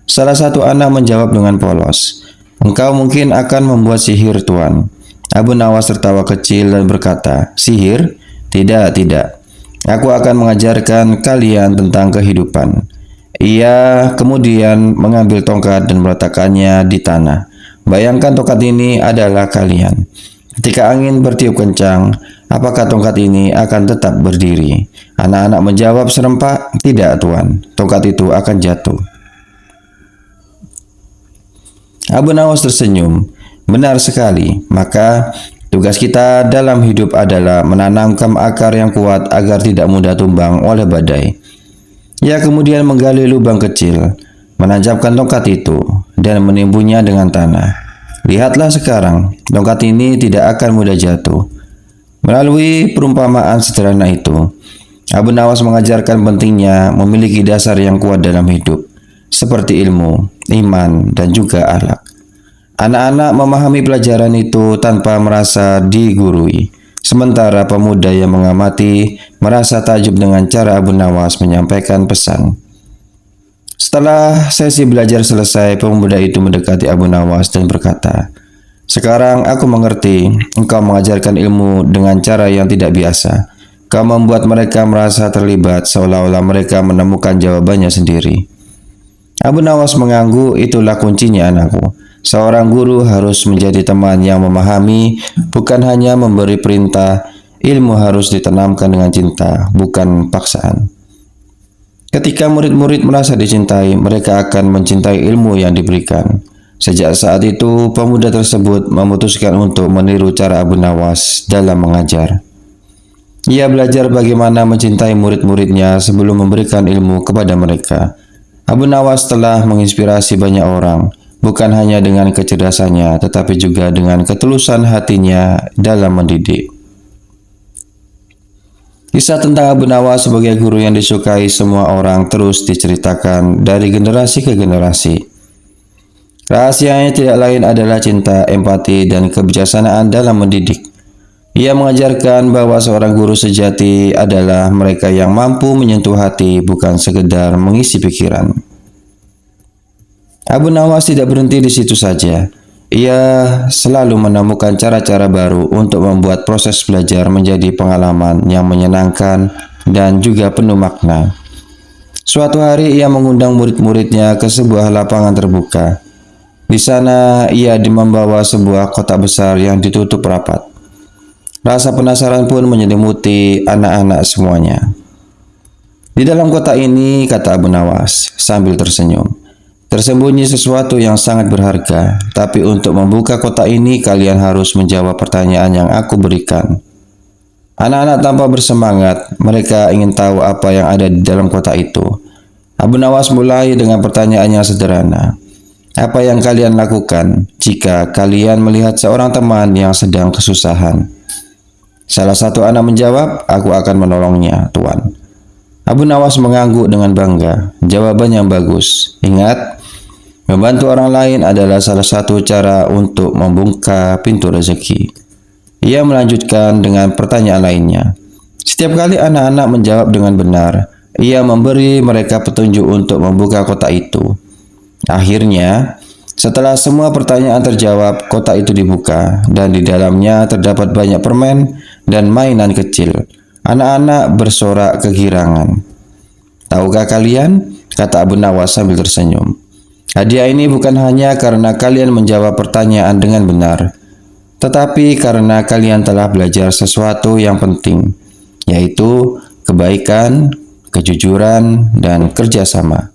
Salah satu anak menjawab dengan polos, "Engkau mungkin akan membuat sihir, Tuan." Abu Nawas tertawa kecil dan berkata, "Sihir? Tidak, tidak. Aku akan mengajarkan kalian tentang kehidupan." Ia kemudian mengambil tongkat dan meletakkannya di tanah. Bayangkan tongkat ini adalah kalian. Ketika angin bertiup kencang, apakah tongkat ini akan tetap berdiri? Anak-anak menjawab serempak, tidak Tuan, tongkat itu akan jatuh. Abu Nawas tersenyum, benar sekali, maka tugas kita dalam hidup adalah menanamkan akar yang kuat agar tidak mudah tumbang oleh badai. Ia kemudian menggali lubang kecil, menancapkan tongkat itu, dan menimbunnya dengan tanah. Lihatlah sekarang, tongkat ini tidak akan mudah jatuh. Melalui perumpamaan sederhana itu, Abu Nawas mengajarkan pentingnya memiliki dasar yang kuat dalam hidup, seperti ilmu, iman, dan juga akhlak. Anak-anak memahami pelajaran itu tanpa merasa digurui, sementara pemuda yang mengamati merasa takjub dengan cara Abu Nawas menyampaikan pesan. Setelah sesi belajar selesai, pemuda itu mendekati Abu Nawas dan berkata, "Sekarang aku mengerti, engkau mengajarkan ilmu dengan cara yang tidak biasa. Kau membuat mereka merasa terlibat seolah-olah mereka menemukan jawabannya sendiri." Abu Nawas mengangguk, itulah kuncinya anakku. Seorang guru harus menjadi teman yang memahami, bukan hanya memberi perintah. Ilmu harus ditanamkan dengan cinta, bukan paksaan. Ketika murid-murid merasa dicintai, mereka akan mencintai ilmu yang diberikan. Sejak saat itu, pemuda tersebut memutuskan untuk meniru cara Abu Nawas dalam mengajar. Ia belajar bagaimana mencintai murid-muridnya sebelum memberikan ilmu kepada mereka. Abu Nawas telah menginspirasi banyak orang, bukan hanya dengan kecerdasannya, tetapi juga dengan ketulusan hatinya dalam mendidik. Kisah tentang Abu Nawas sebagai guru yang disukai semua orang terus diceritakan dari generasi ke generasi. Rahasianya tidak lain adalah cinta, empati, dan kebijaksanaan dalam mendidik. Ia mengajarkan bahwa seorang guru sejati adalah mereka yang mampu menyentuh hati, bukan sekedar mengisi pikiran. Abu Nawas tidak berhenti di situ saja. Ia selalu menemukan cara-cara baru untuk membuat proses belajar menjadi pengalaman yang menyenangkan dan juga penuh makna. Suatu hari ia mengundang murid-muridnya ke sebuah lapangan terbuka. Di sana ia membawa sebuah kotak besar yang ditutup rapat. Rasa penasaran pun menyelimuti anak-anak semuanya. Di dalam kotak ini, kata Abu Nawas sambil tersenyum, tersembunyi sesuatu yang sangat berharga, tapi untuk membuka kotak ini kalian harus menjawab pertanyaan yang aku berikan. Anak-anak tampak bersemangat, mereka ingin tahu apa yang ada di dalam kotak itu. Abu Nawas mulai dengan pertanyaan yang sederhana. Apa yang kalian lakukan jika kalian melihat seorang teman yang sedang kesusahan? Salah satu anak menjawab, aku akan menolongnya, Tuan. Abu Nawas mengangguk dengan bangga. Jawaban yang bagus. Ingat, membantu orang lain adalah salah satu cara untuk membuka pintu rezeki. Ia melanjutkan dengan pertanyaan lainnya. Setiap kali anak-anak menjawab dengan benar, ia memberi mereka petunjuk untuk membuka kotak itu. Akhirnya, setelah semua pertanyaan terjawab, kotak itu dibuka dan di dalamnya terdapat banyak permen dan mainan kecil. Anak-anak bersorak kegirangan. Tahukah kalian? Kata Abu Nawas sambil tersenyum. Hadiah ini bukan hanya karena kalian menjawab pertanyaan dengan benar, tetapi karena kalian telah belajar sesuatu yang penting, yaitu kebaikan, kejujuran, dan kerjasama.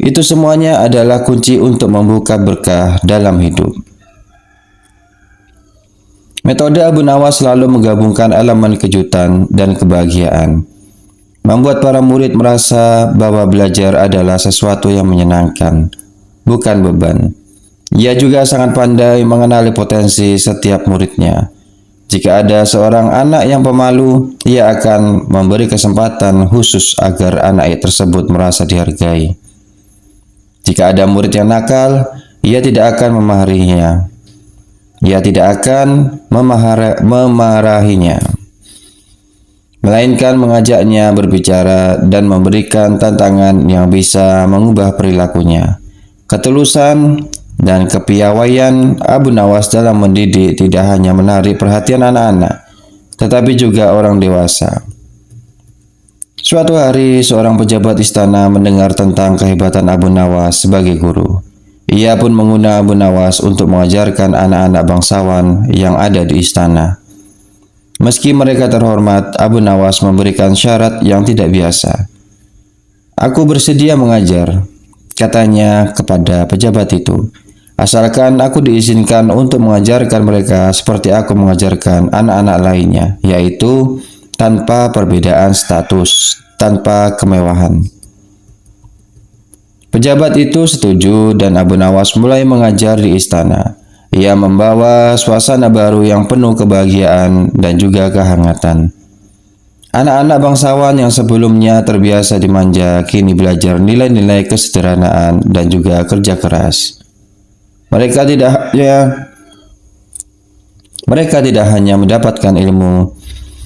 Itu semuanya adalah kunci untuk membuka berkah dalam hidup. Metode Abu Nawas selalu menggabungkan elemen kejutan dan kebahagiaan, membuat para murid merasa bahwa belajar adalah sesuatu yang menyenangkan, bukan beban. Ia juga sangat pandai mengenali potensi setiap muridnya. Jika ada seorang anak yang pemalu, ia akan memberi kesempatan khusus agar anak tersebut merasa dihargai. Jika ada murid yang nakal, ia tidak akan memarahinya. Ia tidak akan memarahinya, melainkan mengajaknya berbicara dan memberikan tantangan yang bisa mengubah perilakunya. Ketulusan dan kepiawaian Abu Nawas dalam mendidik tidak hanya menarik perhatian anak-anak, tetapi juga orang dewasa. Suatu hari, seorang pejabat istana mendengar tentang kehebatan Abu Nawas sebagai guru. Ia pun mengundang Abu Nawas untuk mengajarkan anak-anak bangsawan yang ada di istana. Meski mereka terhormat, Abu Nawas memberikan syarat yang tidak biasa. "Aku bersedia mengajar," katanya kepada pejabat itu, "asalkan aku diizinkan untuk mengajarkan mereka seperti aku mengajarkan anak-anak lainnya, yaitu tanpa perbedaan status, tanpa kemewahan." Pejabat itu setuju dan Abu Nawas mulai mengajar di istana. Ia membawa suasana baru yang penuh kebahagiaan dan juga kehangatan. Anak-anak bangsawan yang sebelumnya terbiasa dimanja kini belajar nilai-nilai kesederhanaan dan juga kerja keras. Mereka tidak hanya mendapatkan ilmu,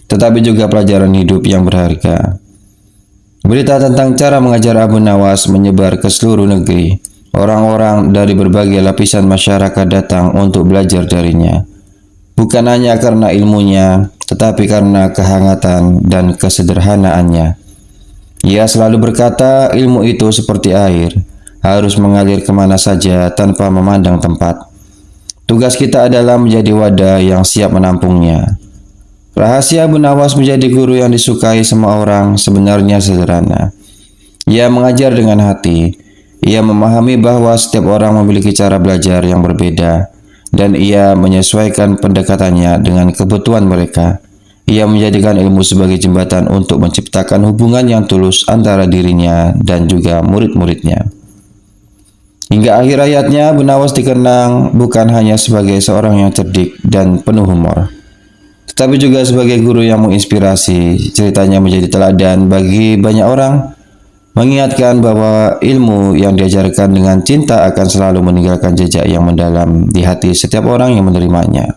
tetapi juga pelajaran hidup yang berharga. Berita tentang cara mengajar Abu Nawas menyebar ke seluruh negeri. Orang-orang dari berbagai lapisan masyarakat datang untuk belajar darinya. Bukan hanya karena ilmunya, tetapi karena kehangatan dan kesederhanaannya. Ia selalu berkata, ilmu itu seperti air, harus mengalir kemana saja tanpa memandang tempat. Tugas kita adalah menjadi wadah yang siap menampungnya. Rahasia Abu Nawas menjadi guru yang disukai semua orang sebenarnya sederhana. Ia mengajar dengan hati. Ia memahami bahwa setiap orang memiliki cara belajar yang berbeda, dan ia menyesuaikan pendekatannya dengan kebutuhan mereka. Ia menjadikan ilmu sebagai jembatan untuk menciptakan hubungan yang tulus antara dirinya dan juga murid-muridnya. Hingga akhir hayatnya, Abu Nawas dikenang bukan hanya sebagai seorang yang cerdik dan penuh humor, tetapi juga sebagai guru yang menginspirasi. Ceritanya menjadi teladan bagi banyak orang, mengingatkan bahwa ilmu yang diajarkan dengan cinta akan selalu meninggalkan jejak yang mendalam di hati setiap orang yang menerimanya.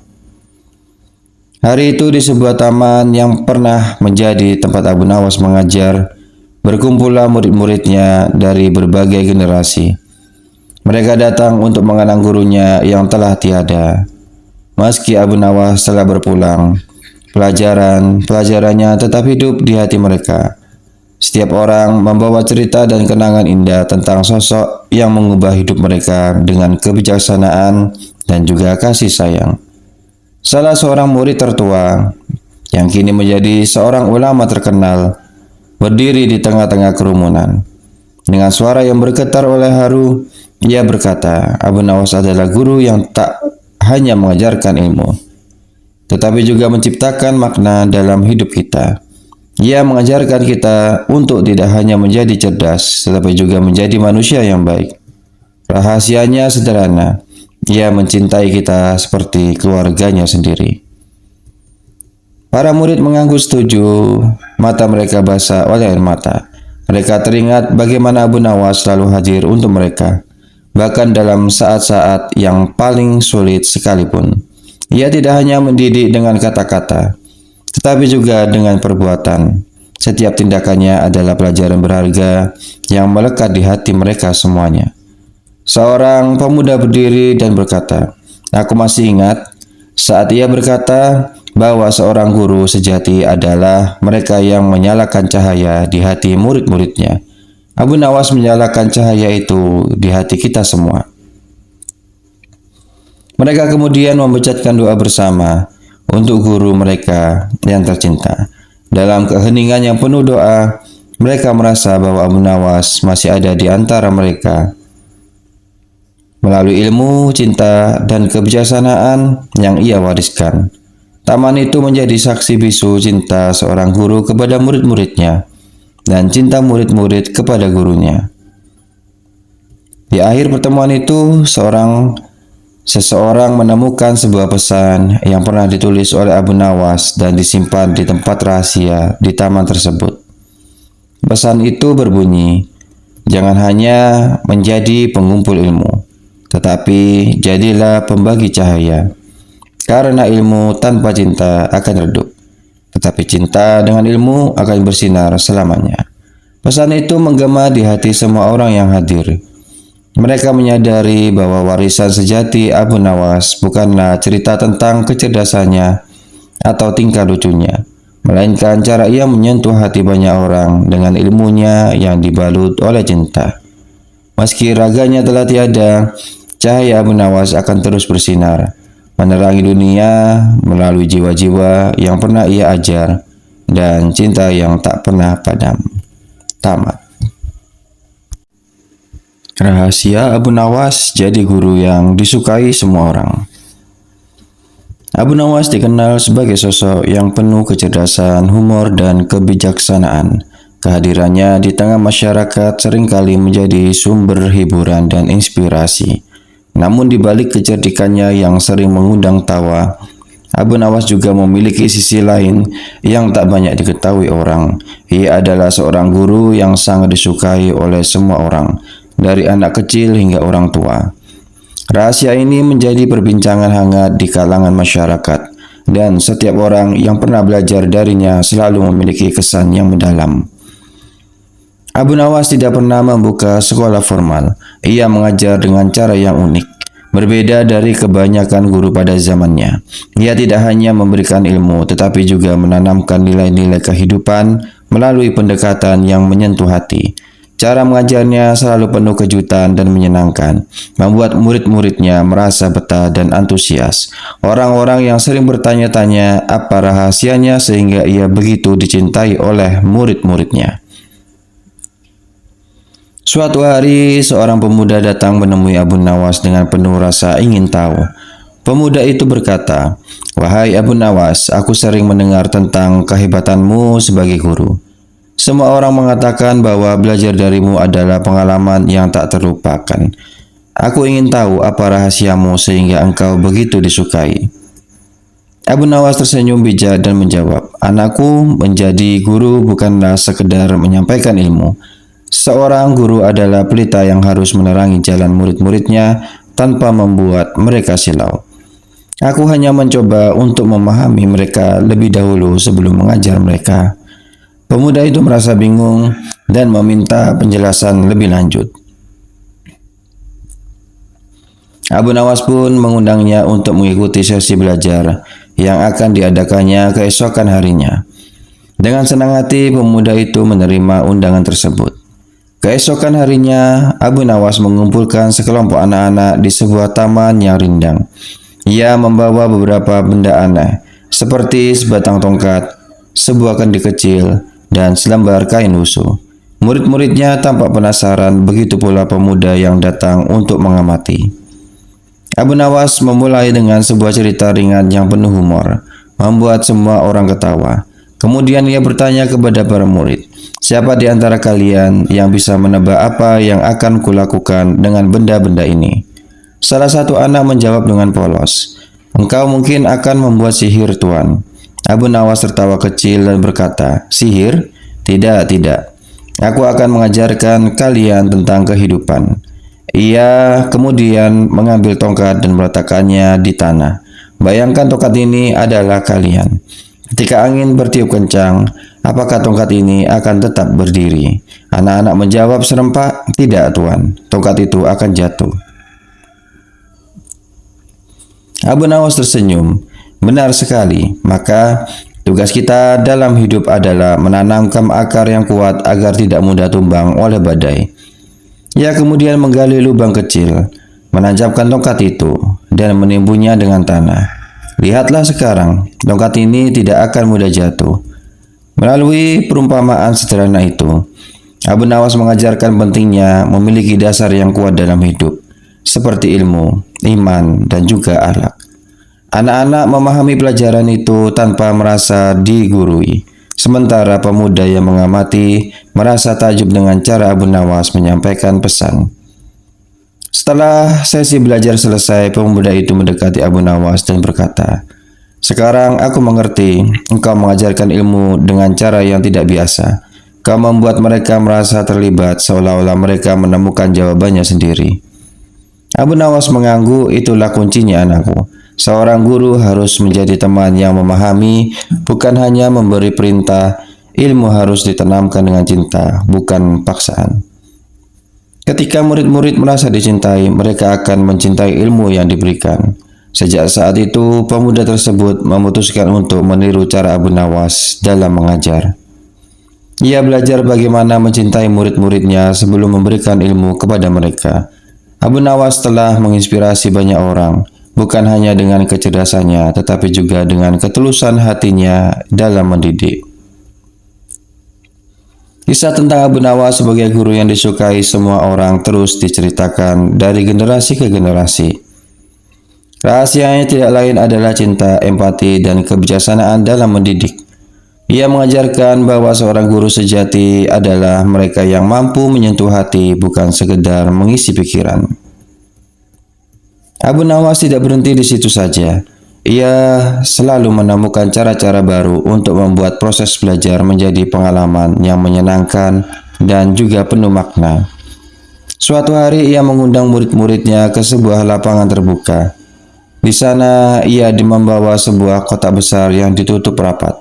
Hari itu di sebuah taman yang pernah menjadi tempat Abu Nawas mengajar, berkumpullah murid-muridnya dari berbagai generasi. Mereka datang untuk mengenang gurunya yang telah tiada. Meski Abu Nawas telah berpulang, pelajarannya tetap hidup di hati mereka. Setiap orang membawa cerita dan kenangan indah tentang sosok yang mengubah hidup mereka dengan kebijaksanaan dan juga kasih sayang. Salah seorang murid tertua, yang kini menjadi seorang ulama terkenal, berdiri di tengah-tengah kerumunan. Dengan suara yang bergetar oleh haru, ia berkata, Abu Nawas adalah guru yang tak hanya mengajarkan ilmu, tetapi juga menciptakan makna dalam hidup kita. Ia mengajarkan kita untuk tidak hanya menjadi cerdas, tetapi juga menjadi manusia yang baik. Rahasianya sederhana, ia mencintai kita seperti keluarganya sendiri. Para murid mengangguk setuju, mata mereka basah oleh air mata. Mereka teringat bagaimana Abu Nawas selalu hadir untuk mereka, bahkan dalam saat-saat yang paling sulit sekalipun. Ia tidak hanya mendidik dengan kata-kata, tetapi juga dengan perbuatan. Setiap tindakannya adalah pelajaran berharga yang melekat di hati mereka semuanya. Seorang pemuda berdiri dan berkata, "Aku masih ingat saat ia berkata bahwa seorang guru sejati adalah mereka yang menyalakan cahaya di hati murid-muridnya." Abu Nawas menyalakan cahaya itu di hati kita semua. Mereka kemudian membacakan doa bersama untuk guru mereka yang tercinta. Dalam keheningan yang penuh doa, mereka merasa bahwa Abu Nawas masih ada di antara mereka. Melalui ilmu, cinta, dan kebijaksanaan yang ia wariskan, taman itu menjadi saksi bisu cinta seorang guru kepada murid-muridnya dan cinta murid-murid kepada gurunya. Di akhir pertemuan itu, seseorang menemukan sebuah pesan yang pernah ditulis oleh Abu Nawas dan disimpan di tempat rahasia di taman tersebut. Pesan itu berbunyi, "Jangan hanya menjadi pengumpul ilmu, tetapi jadilah pembagi cahaya. Karena ilmu tanpa cinta akan redup, tetapi cinta dengan ilmu akan bersinar selamanya." Pesan itu menggema di hati semua orang yang hadir. Mereka menyadari bahwa warisan sejati Abu Nawas bukanlah cerita tentang kecerdasannya atau tingkah lucunya, melainkan cara ia menyentuh hati banyak orang dengan ilmunya yang dibalut oleh cinta. Meski raganya telah tiada, cahaya Abu Nawas akan terus bersinar, menerangi dunia melalui jiwa-jiwa yang pernah ia ajar, dan cinta yang tak pernah padam. Tamat. Rahasia Abu Nawas jadi guru yang disukai semua orang. Abu Nawas dikenal sebagai sosok yang penuh kecerdasan, humor, dan kebijaksanaan. Kehadirannya di tengah masyarakat seringkali menjadi sumber hiburan dan inspirasi. Namun di balik kecerdikannya yang sering mengundang tawa, Abu Nawas juga memiliki sisi lain yang tak banyak diketahui orang. Ia adalah seorang guru yang sangat disukai oleh semua orang, dari anak kecil hingga orang tua. Rahasia ini menjadi perbincangan hangat di kalangan masyarakat, dan setiap orang yang pernah belajar darinya selalu memiliki kesan yang mendalam. Abu Nawas tidak pernah membuka sekolah formal. Ia mengajar dengan cara yang unik, berbeda dari kebanyakan guru pada zamannya. Ia tidak hanya memberikan ilmu, tetapi juga menanamkan nilai-nilai kehidupan melalui pendekatan yang menyentuh hati. Cara mengajarnya selalu penuh kejutan dan menyenangkan, membuat murid-muridnya merasa betah dan antusias. Orang-orang yang sering bertanya-tanya apa rahasianya sehingga ia begitu dicintai oleh murid-muridnya. Suatu hari, seorang pemuda datang menemui Abu Nawas dengan penuh rasa ingin tahu. Pemuda itu berkata, "Wahai Abu Nawas, aku sering mendengar tentang kehebatanmu sebagai guru. Semua orang mengatakan bahwa belajar darimu adalah pengalaman yang tak terlupakan. Aku ingin tahu apa rahasiamu sehingga engkau begitu disukai." Abu Nawas tersenyum bijak dan menjawab, "Anakku, menjadi guru bukanlah sekedar menyampaikan ilmu. Seorang guru adalah pelita yang harus menerangi jalan murid-muridnya tanpa membuat mereka silau. Aku hanya mencoba untuk memahami mereka lebih dahulu sebelum mengajar mereka." Pemuda itu merasa bingung dan meminta penjelasan lebih lanjut. Abu Nawas pun mengundangnya untuk mengikuti sesi belajar yang akan diadakannya keesokan harinya. Dengan senang hati, pemuda itu menerima undangan tersebut. Keesokan harinya, Abu Nawas mengumpulkan sekelompok anak-anak di sebuah taman yang rindang. Ia membawa beberapa benda aneh, seperti sebatang tongkat, sebuah kendi kecil, dan selembar kain lusuh. Murid-muridnya tampak penasaran, begitu pula pemuda yang datang untuk mengamati. Abu Nawas memulai dengan sebuah cerita ringan yang penuh humor, membuat semua orang ketawa. Kemudian ia bertanya kepada para murid, "Siapa di antara kalian yang bisa menebak apa yang akan kulakukan dengan benda-benda ini?" Salah satu anak menjawab dengan polos, "Engkau mungkin akan membuat sihir, Tuan." Abu Nawas tertawa kecil dan berkata, "Sihir? Tidak, tidak. Aku akan mengajarkan kalian tentang kehidupan." Ia kemudian mengambil tongkat dan meletakkannya di tanah. "Bayangkan tongkat ini adalah kalian. Ketika angin bertiup kencang, apakah tongkat ini akan tetap berdiri?" Anak-anak menjawab serempak, "Tidak, Tuan. Tongkat itu akan jatuh." Abu Nawas tersenyum. "Benar sekali. Maka tugas kita dalam hidup adalah menanamkan akar yang kuat agar tidak mudah tumbang oleh badai." Ia kemudian menggali lubang kecil, menancapkan tongkat itu, dan menimbunnya dengan tanah. "Lihatlah sekarang, tongkat ini tidak akan mudah jatuh." Melalui perumpamaan sederhana itu, Abu Nawas mengajarkan pentingnya memiliki dasar yang kuat dalam hidup, seperti ilmu, iman, dan juga akhlak. Anak-anak memahami pelajaran itu tanpa merasa digurui, sementara pemuda yang mengamati merasa takjub dengan cara Abu Nawas menyampaikan pesan. Setelah sesi belajar selesai, pemuda itu mendekati Abu Nawas dan berkata, "Sekarang aku mengerti, engkau mengajarkan ilmu dengan cara yang tidak biasa. Kau membuat mereka merasa terlibat seolah-olah mereka menemukan jawabannya sendiri." Abu Nawas mengangguk, "Itulah kuncinya, anakku. Seorang guru harus menjadi teman yang memahami, bukan hanya memberi perintah. Ilmu harus ditanamkan dengan cinta, bukan paksaan." Ketika murid-murid merasa dicintai, mereka akan mencintai ilmu yang diberikan. Sejak saat itu, pemuda tersebut memutuskan untuk meniru cara Abu Nawas dalam mengajar. Ia belajar bagaimana mencintai murid-muridnya sebelum memberikan ilmu kepada mereka. Abu Nawas telah menginspirasi banyak orang, bukan hanya dengan kecerdasannya, tetapi juga dengan ketulusan hatinya dalam mendidik. Kisah tentang Abu Nawas sebagai guru yang disukai semua orang terus diceritakan dari generasi ke generasi. Rahasianya tidak lain adalah cinta, empati, dan kebijaksanaan dalam mendidik. Ia mengajarkan bahwa seorang guru sejati adalah mereka yang mampu menyentuh hati, bukan sekedar mengisi pikiran. Abu Nawas tidak berhenti di situ saja. Ia selalu menemukan cara-cara baru untuk membuat proses belajar menjadi pengalaman yang menyenangkan dan juga penuh makna. Suatu hari ia mengundang murid-muridnya ke sebuah lapangan terbuka. Di sana ia membawa sebuah kotak besar yang ditutup rapat.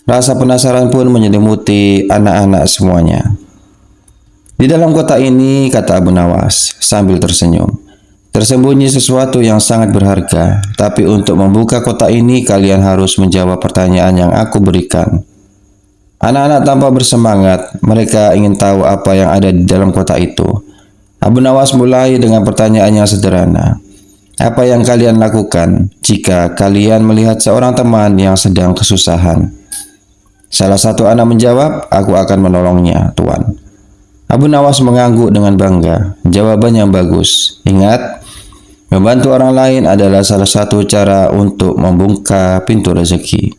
Rasa penasaran pun menyelimuti anak-anak semuanya. Di dalam kotak ini, kata Abu Nawas sambil tersenyum, tersembunyi sesuatu yang sangat berharga, tapi untuk membuka kotak ini kalian harus menjawab pertanyaan yang aku berikan. Anak-anak tampak bersemangat, mereka ingin tahu apa yang ada di dalam kotak itu. Abu Nawas mulai dengan pertanyaan yang sederhana. Apa yang kalian lakukan jika kalian melihat seorang teman yang sedang kesusahan? Salah satu anak menjawab, aku akan menolongnya, Tuan. Abu Nawas mengangguk dengan bangga. Jawaban yang bagus. Ingat, membantu orang lain adalah salah satu cara untuk membuka pintu rezeki.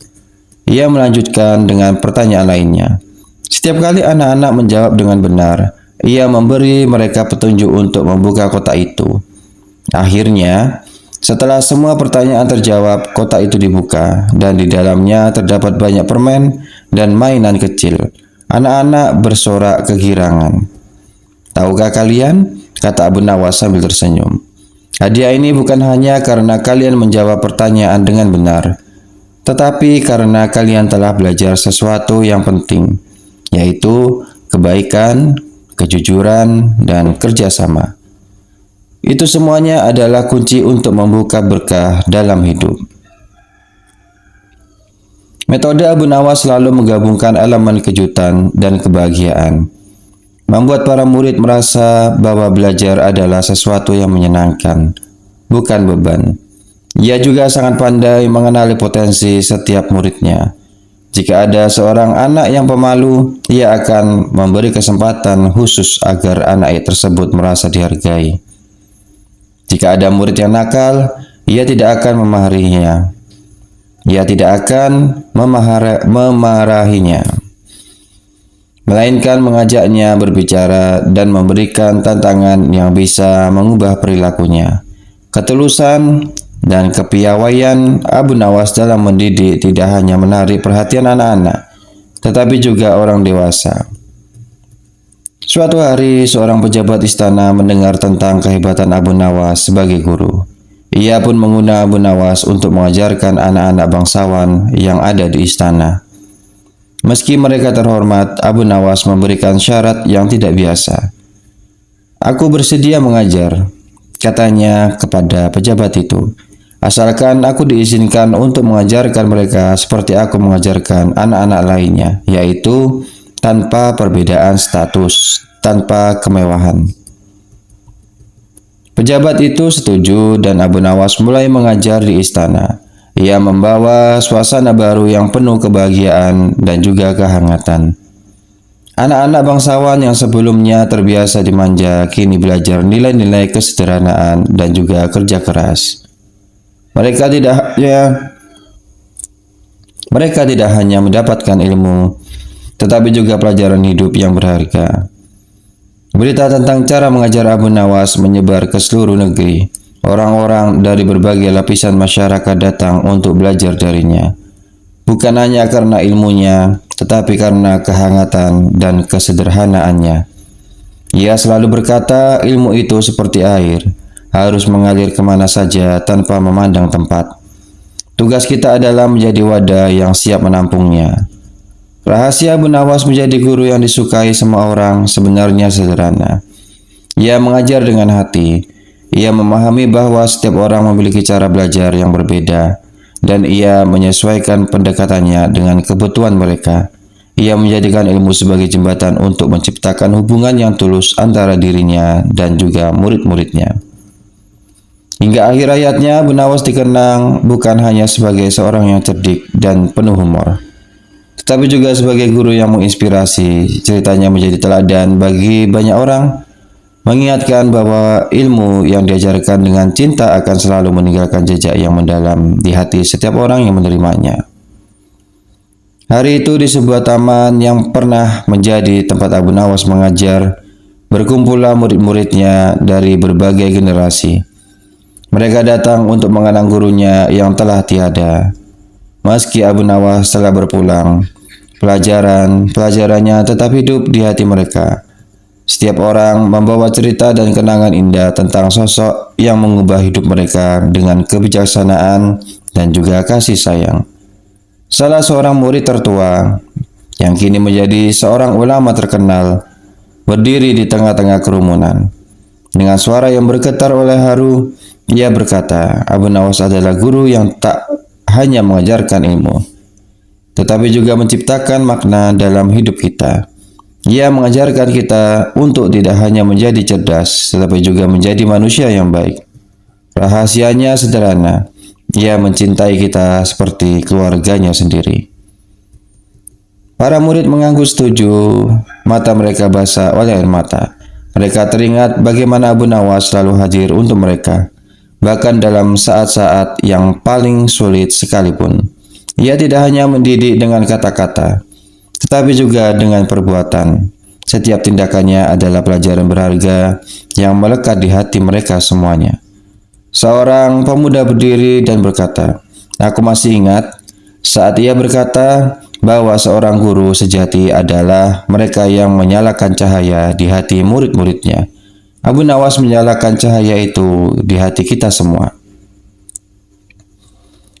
Ia melanjutkan dengan pertanyaan lainnya. Setiap kali anak-anak menjawab dengan benar, ia memberi mereka petunjuk untuk membuka kotak itu. Akhirnya, setelah semua pertanyaan terjawab, kotak itu dibuka dan di dalamnya terdapat banyak permen dan mainan kecil. Anak-anak bersorak kegirangan. Tahukah kalian? Kata Abu Nawas sambil tersenyum. Hadiah ini bukan hanya karena kalian menjawab pertanyaan dengan benar, tetapi karena kalian telah belajar sesuatu yang penting, yaitu kebaikan, kejujuran, dan kerjasama. Itu semuanya adalah kunci untuk membuka berkah dalam hidup. Metode Abu Nawas selalu menggabungkan elemen kejutan dan kebahagiaan, membuat para murid merasa bahwa belajar adalah sesuatu yang menyenangkan, bukan beban. Ia juga sangat pandai mengenali potensi setiap muridnya. Jika ada seorang anak yang pemalu, ia akan memberi kesempatan khusus agar anak tersebut merasa dihargai. Jika ada murid yang nakal, ia tidak akan memarahinya. Ia tidak akan memarahinya, melainkan mengajaknya berbicara dan memberikan tantangan yang bisa mengubah perilakunya. Ketulusan dan kepiawaian Abu Nawas dalam mendidik tidak hanya menarik perhatian anak-anak, tetapi juga orang dewasa. Suatu hari, seorang pejabat istana mendengar tentang kehebatan Abu Nawas sebagai guru. Ia pun mengundang Abu Nawas untuk mengajarkan anak-anak bangsawan yang ada di istana. Meski mereka terhormat, Abu Nawas memberikan syarat yang tidak biasa. Aku bersedia mengajar, katanya kepada pejabat itu, asalkan aku diizinkan untuk mengajarkan mereka seperti aku mengajarkan anak-anak lainnya, yaitu tanpa perbedaan status, tanpa kemewahan. Pejabat itu setuju dan Abu Nawas mulai mengajar di istana. Ia membawa suasana baru yang penuh kebahagiaan dan juga kehangatan. Anak-anak bangsawan yang sebelumnya terbiasa dimanja kini belajar nilai-nilai kesederhanaan dan juga kerja keras. Mereka tidak hanya mendapatkan ilmu, tetapi juga pelajaran hidup yang berharga. Berita tentang cara mengajar Abu Nawas menyebar ke seluruh negeri. Orang-orang dari berbagai lapisan masyarakat datang untuk belajar darinya. Bukan hanya karena ilmunya, tetapi karena kehangatan dan kesederhanaannya. Ia selalu berkata, ilmu itu seperti air, harus mengalir kemana saja tanpa memandang tempat. Tugas kita adalah menjadi wadah yang siap menampungnya. Rahasia Abu Nawas menjadi guru yang disukai semua orang sebenarnya sederhana. Ia mengajar dengan hati. Ia memahami bahwa setiap orang memiliki cara belajar yang berbeda, dan ia menyesuaikan pendekatannya dengan kebutuhan mereka. Ia menjadikan ilmu sebagai jembatan untuk menciptakan hubungan yang tulus antara dirinya dan juga murid-muridnya. Hingga akhir hayatnya, Abu Nawas dikenang bukan hanya sebagai seorang yang cerdik dan penuh humor, tetapi juga sebagai guru yang menginspirasi. Ceritanya menjadi teladan bagi banyak orang, mengingatkan bahwa ilmu yang diajarkan dengan cinta akan selalu meninggalkan jejak yang mendalam di hati setiap orang yang menerimanya. Hari itu di sebuah taman yang pernah menjadi tempat Abu Nawas mengajar, berkumpullah murid-muridnya dari berbagai generasi. Mereka datang untuk mengenang gurunya yang telah tiada. Meski Abu Nawas telah berpulang, pelajarannya tetap hidup di hati mereka. Setiap orang membawa cerita dan kenangan indah tentang sosok yang mengubah hidup mereka dengan kebijaksanaan dan juga kasih sayang. Salah seorang murid tertua, yang kini menjadi seorang ulama terkenal, berdiri di tengah-tengah kerumunan. Dengan suara yang bergetar oleh haru, ia berkata, Abu Nawas adalah guru yang tak hanya mengajarkan ilmu, tetapi juga menciptakan makna dalam hidup kita. Ia mengajarkan kita untuk tidak hanya menjadi cerdas, tetapi juga menjadi manusia yang baik. Rahasianya sederhana, ia mencintai kita seperti keluarganya sendiri. Para murid mengangguk setuju, mata mereka basah oleh air mata. Mereka teringat bagaimana Abu Nawas selalu hadir untuk mereka, bahkan dalam saat-saat yang paling sulit sekalipun. Ia tidak hanya mendidik dengan kata-kata, tetapi juga dengan perbuatan. Setiap tindakannya adalah pelajaran berharga yang melekat di hati mereka semuanya. Seorang pemuda berdiri dan berkata, aku masih ingat saat ia berkata bahwa seorang guru sejati adalah mereka yang menyalakan cahaya di hati murid-muridnya. Abu Nawas menyalakan cahaya itu di hati kita semua.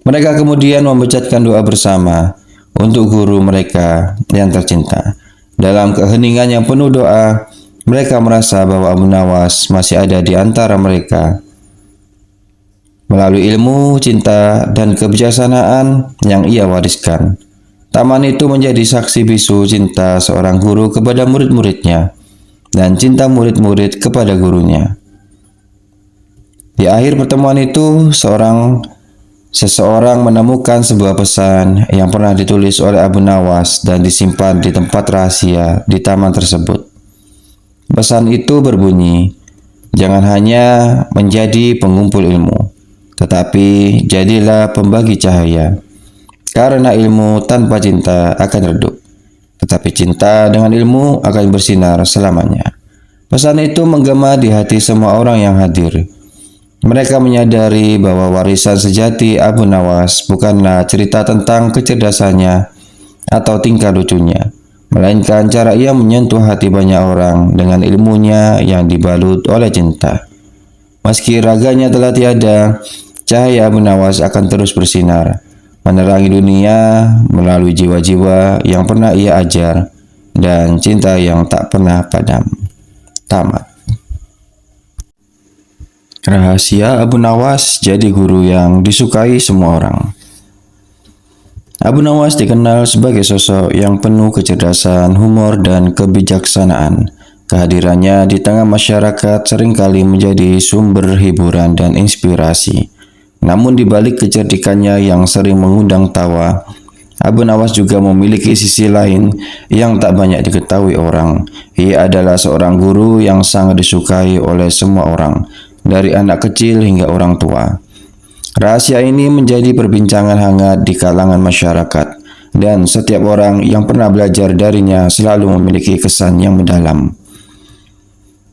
Mereka kemudian membacakan doa bersama untuk guru mereka yang tercinta. Dalam keheningan yang penuh doa, mereka merasa bahwa Abu Nawas masih ada di antara mereka. Melalui ilmu, cinta, dan kebijaksanaan yang ia wariskan, taman itu menjadi saksi bisu cinta seorang guru kepada murid-muridnya dan cinta murid-murid kepada gurunya. Di akhir pertemuan itu, seseorang menemukan sebuah pesan yang pernah ditulis oleh Abu Nawas dan disimpan di tempat rahasia di taman tersebut. Pesan itu berbunyi, jangan hanya menjadi pengumpul ilmu, tetapi jadilah pembagi cahaya. Karena ilmu tanpa cinta akan redup, tetapi cinta dengan ilmu akan bersinar selamanya. Pesan itu menggema di hati semua orang yang hadir. Mereka menyadari bahwa warisan sejati Abu Nawas bukanlah cerita tentang kecerdasannya atau tingkah lucunya, melainkan cara ia menyentuh hati banyak orang dengan ilmunya yang dibalut oleh cinta. Meski raganya telah tiada, cahaya Abu Nawas akan terus bersinar, menerangi dunia melalui jiwa-jiwa yang pernah ia ajar dan cinta yang tak pernah padam. Tamat. Rahasia Abu Nawas jadi guru yang disukai semua orang. Abu Nawas dikenal sebagai sosok yang penuh kecerdasan, humor, dan kebijaksanaan. Kehadirannya di tengah masyarakat seringkali menjadi sumber hiburan dan inspirasi. Namun di balik kecerdikannya yang sering mengundang tawa, Abu Nawas juga memiliki sisi lain yang tak banyak diketahui orang. Ia adalah seorang guru yang sangat disukai oleh semua orang, dari anak kecil hingga orang tua. Rahasia ini menjadi perbincangan hangat di kalangan masyarakat, dan setiap orang yang pernah belajar darinya selalu memiliki kesan yang mendalam.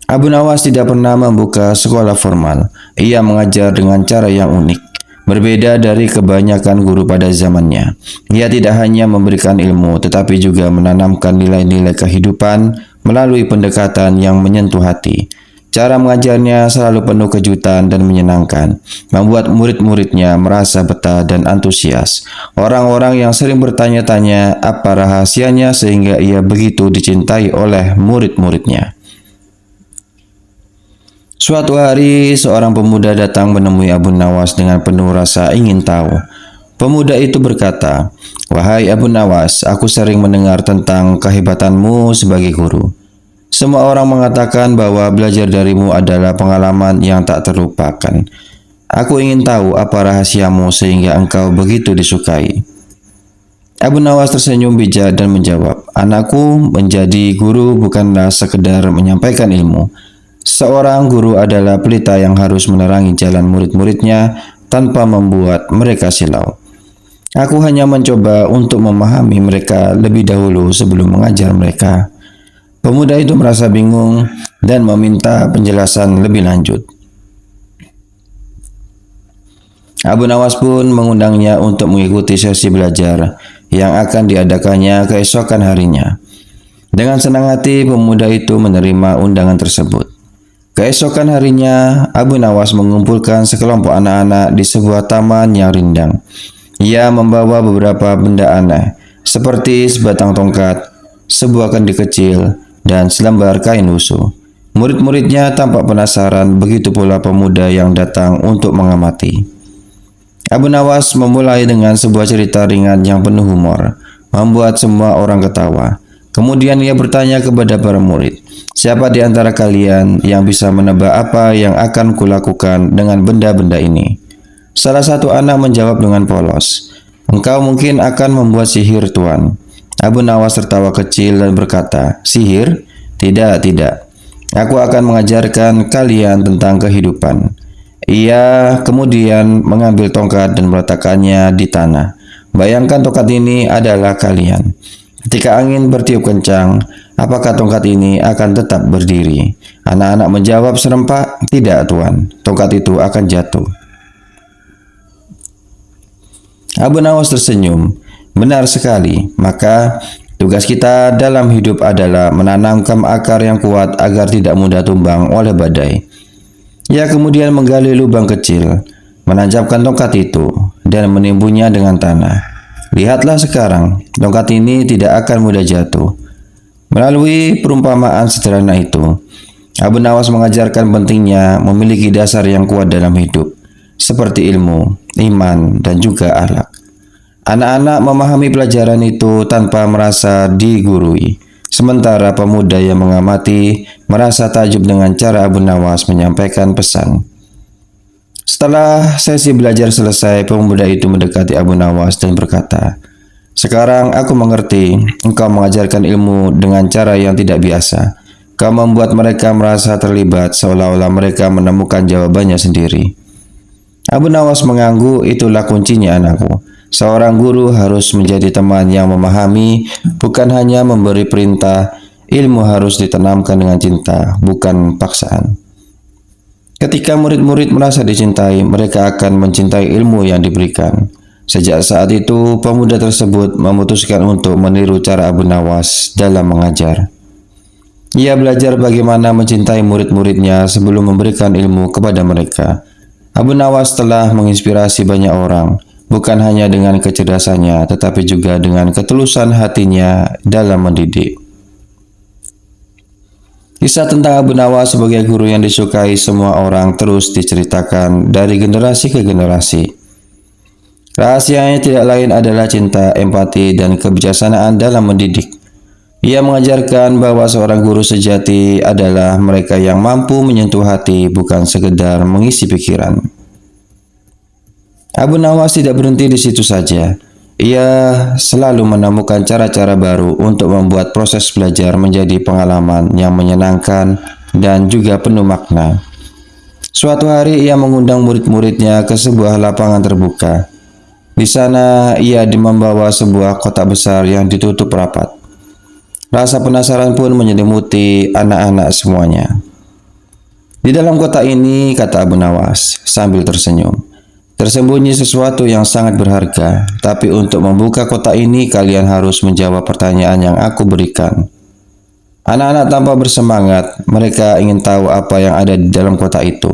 Abu Nawas tidak pernah membuka sekolah formal. Ia mengajar dengan cara yang unik, berbeda dari kebanyakan guru pada zamannya. Ia tidak hanya memberikan ilmu, tetapi juga menanamkan nilai-nilai kehidupan melalui pendekatan yang menyentuh hati. Cara mengajarnya selalu penuh kejutan dan menyenangkan, membuat murid-muridnya merasa betah dan antusias. Orang-orang yang sering bertanya-tanya apa rahasianya sehingga ia begitu dicintai oleh murid-muridnya. Suatu hari, seorang pemuda datang menemui Abu Nawas dengan penuh rasa ingin tahu. Pemuda itu berkata, "Wahai Abu Nawas, aku sering mendengar tentang kehebatanmu sebagai guru. Semua orang mengatakan bahwa belajar darimu adalah pengalaman yang tak terlupakan. Aku ingin tahu apa rahasiamu sehingga engkau begitu disukai. Abu Nawas tersenyum bijak dan menjawab, anakku, menjadi guru bukanlah sekedar menyampaikan ilmu. Seorang guru adalah pelita yang harus menerangi jalan murid-muridnya tanpa membuat mereka silau. Aku hanya mencoba untuk memahami mereka lebih dahulu sebelum mengajar mereka. Pemuda itu merasa bingung dan meminta penjelasan lebih lanjut. Abu Nawas pun mengundangnya untuk mengikuti sesi belajar yang akan diadakannya keesokan harinya. Dengan senang hati, pemuda itu menerima undangan tersebut. Keesokan harinya, Abu Nawas mengumpulkan sekelompok anak-anak di sebuah taman yang rindang. Ia membawa beberapa benda aneh, seperti sebatang tongkat, sebuah kendi kecil, dan selembar kain lusuh. Murid-muridnya tampak penasaran, begitu pula pemuda yang datang untuk mengamati. Abu Nawas memulai dengan sebuah cerita ringan yang penuh humor, membuat semua orang ketawa. Kemudian ia bertanya kepada para murid, siapa di antara kalian yang bisa menebak apa yang akan kulakukan dengan benda-benda ini? Salah satu anak menjawab dengan polos, engkau mungkin akan membuat sihir, Tuan. Abu Nawas tertawa kecil dan berkata, sihir? Tidak, tidak. Aku akan mengajarkan kalian tentang kehidupan. Ia kemudian mengambil tongkat dan meletakkannya di tanah. Bayangkan tongkat ini adalah kalian. Ketika angin bertiup kencang, apakah tongkat ini akan tetap berdiri? Anak-anak menjawab serempak, tidak Tuan, tongkat itu akan jatuh. Abu Nawas tersenyum, benar sekali, maka tugas kita dalam hidup adalah menanamkan akar yang kuat agar tidak mudah tumbang oleh badai. Ia kemudian menggali lubang kecil, menancapkan tongkat itu, dan menimbunnya dengan tanah. Lihatlah sekarang, tongkat ini tidak akan mudah jatuh. Melalui perumpamaan sederhana itu, Abu Nawas mengajarkan pentingnya memiliki dasar yang kuat dalam hidup, seperti ilmu, iman, dan juga akhlak. Anak-anak memahami pelajaran itu tanpa merasa digurui. Sementara pemuda yang mengamati merasa takjub dengan cara Abu Nawas menyampaikan pesan. Setelah sesi belajar selesai, pemuda itu mendekati Abu Nawas dan berkata, sekarang aku mengerti, engkau mengajarkan ilmu dengan cara yang tidak biasa. Kau membuat mereka merasa terlibat seolah-olah mereka menemukan jawabannya sendiri. Abu Nawas mengangguk, itulah kuncinya anakku. Seorang guru harus menjadi teman yang memahami, bukan hanya memberi perintah. Ilmu harus ditanamkan dengan cinta, bukan paksaan. Ketika murid-murid merasa dicintai, mereka akan mencintai ilmu yang diberikan. Sejak saat itu, pemuda tersebut memutuskan untuk meniru cara Abu Nawas dalam mengajar. Ia belajar bagaimana mencintai murid-muridnya sebelum memberikan ilmu kepada mereka. Abu Nawas telah menginspirasi banyak orang, bukan hanya dengan kecerdasannya, tetapi juga dengan ketulusan hatinya dalam mendidik. Kisah tentang Abu Nawas sebagai guru yang disukai semua orang terus diceritakan dari generasi ke generasi. Rahasianya tidak lain adalah cinta, empati, dan kebijaksanaan dalam mendidik. Ia mengajarkan bahwa seorang guru sejati adalah mereka yang mampu menyentuh hati, bukan sekedar mengisi pikiran. Abu Nawas tidak berhenti di situ saja. Ia selalu menemukan cara-cara baru untuk membuat proses belajar menjadi pengalaman yang menyenangkan dan juga penuh makna. Suatu hari ia mengundang murid-muridnya ke sebuah lapangan terbuka. Di sana ia membawa sebuah kotak besar yang ditutup rapat. Rasa penasaran pun menyelimuti anak-anak semuanya. Di dalam kotak ini, kata Abu Nawas sambil tersenyum, tersembunyi sesuatu yang sangat berharga, tapi untuk membuka kotak ini kalian harus menjawab pertanyaan yang aku berikan. Anak-anak tampak bersemangat, mereka ingin tahu apa yang ada di dalam kotak itu.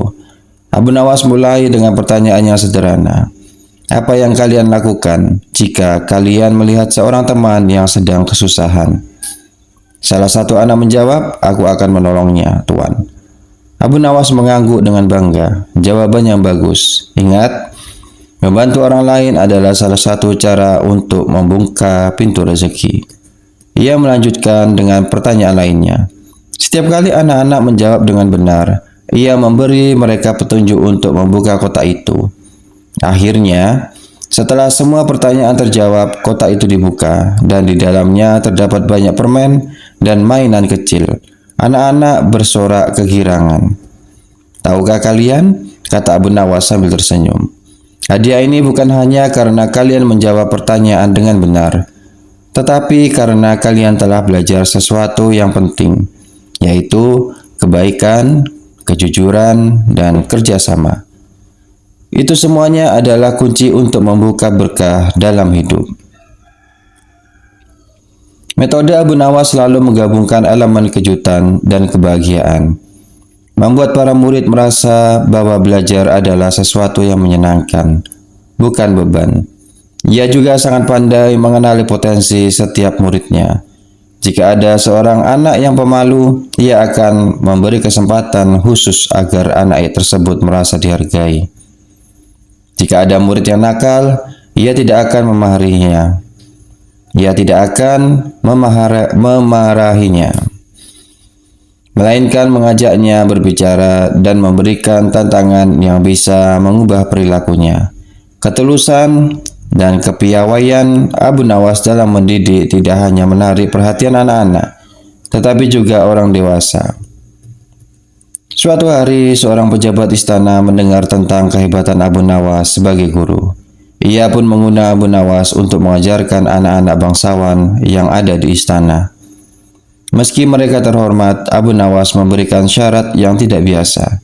Abu Nawas mulai dengan pertanyaan yang sederhana. Apa yang kalian lakukan jika kalian melihat seorang teman yang sedang kesusahan? Salah satu anak menjawab, aku akan menolongnya, Tuan. Abu Nawas mengangguk dengan bangga. Jawaban yang bagus. Ingat, membantu orang lain adalah salah satu cara untuk membuka pintu rezeki. Ia melanjutkan dengan pertanyaan lainnya. Setiap kali anak-anak menjawab dengan benar, ia memberi mereka petunjuk untuk membuka kotak itu. Akhirnya, setelah semua pertanyaan terjawab, kotak itu dibuka dan di dalamnya terdapat banyak permen dan mainan kecil. Anak-anak bersorak kegirangan. "Tahukah kalian?" kata Abu Nawas sambil tersenyum. "Hadiah ini bukan hanya karena kalian menjawab pertanyaan dengan benar, tetapi karena kalian telah belajar sesuatu yang penting, yaitu kebaikan, kejujuran, dan kerjasama. Itu semuanya adalah kunci untuk membuka berkah dalam hidup." Metode Abu Nawas selalu menggabungkan elemen kejutan dan kebahagiaan, membuat para murid merasa bahwa belajar adalah sesuatu yang menyenangkan, bukan beban. Ia juga sangat pandai mengenali potensi setiap muridnya. Jika ada seorang anak yang pemalu, ia akan memberi kesempatan khusus agar anak tersebut merasa dihargai. Jika ada murid yang nakal, ia tidak akan memarahinya. Melainkan mengajaknya berbicara dan memberikan tantangan yang bisa mengubah perilakunya. Ketulusan dan kepiawaian Abu Nawas dalam mendidik tidak hanya menarik perhatian anak-anak, tetapi juga orang dewasa. Suatu hari, seorang pejabat istana mendengar tentang kehebatan Abu Nawas sebagai guru. Ia pun mengundang Abu Nawas untuk mengajarkan anak-anak bangsawan yang ada di istana. Meski mereka terhormat, Abu Nawas memberikan syarat yang tidak biasa.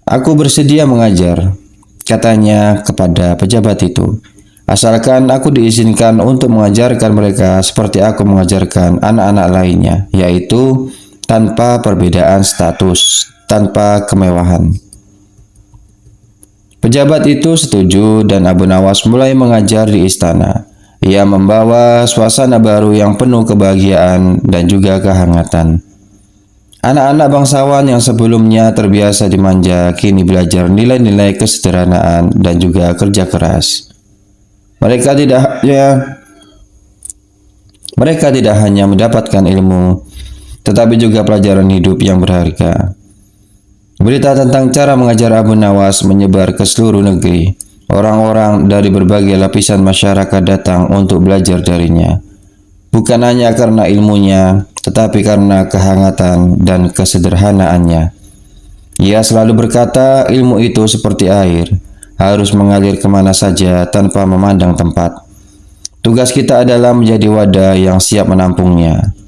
"Aku bersedia mengajar," katanya kepada pejabat itu, "asalkan aku diizinkan untuk mengajarkan mereka seperti aku mengajarkan anak-anak lainnya, yaitu tanpa perbedaan status, tanpa kemewahan." Pejabat itu setuju dan Abu Nawas mulai mengajar di istana. Ia membawa suasana baru yang penuh kebahagiaan dan juga kehangatan. Anak-anak bangsawan yang sebelumnya terbiasa dimanja kini belajar nilai-nilai kesederhanaan dan juga kerja keras. Mereka tidak hanya mendapatkan ilmu, tetapi juga pelajaran hidup yang berharga. Berita tentang cara mengajar Abu Nawas menyebar ke seluruh negeri. Orang-orang dari berbagai lapisan masyarakat datang untuk belajar darinya. Bukan hanya karena ilmunya, tetapi karena kehangatan dan kesederhanaannya. Ia selalu berkata, ilmu itu seperti air, harus mengalir kemana saja tanpa memandang tempat. Tugas kita adalah menjadi wadah yang siap menampungnya.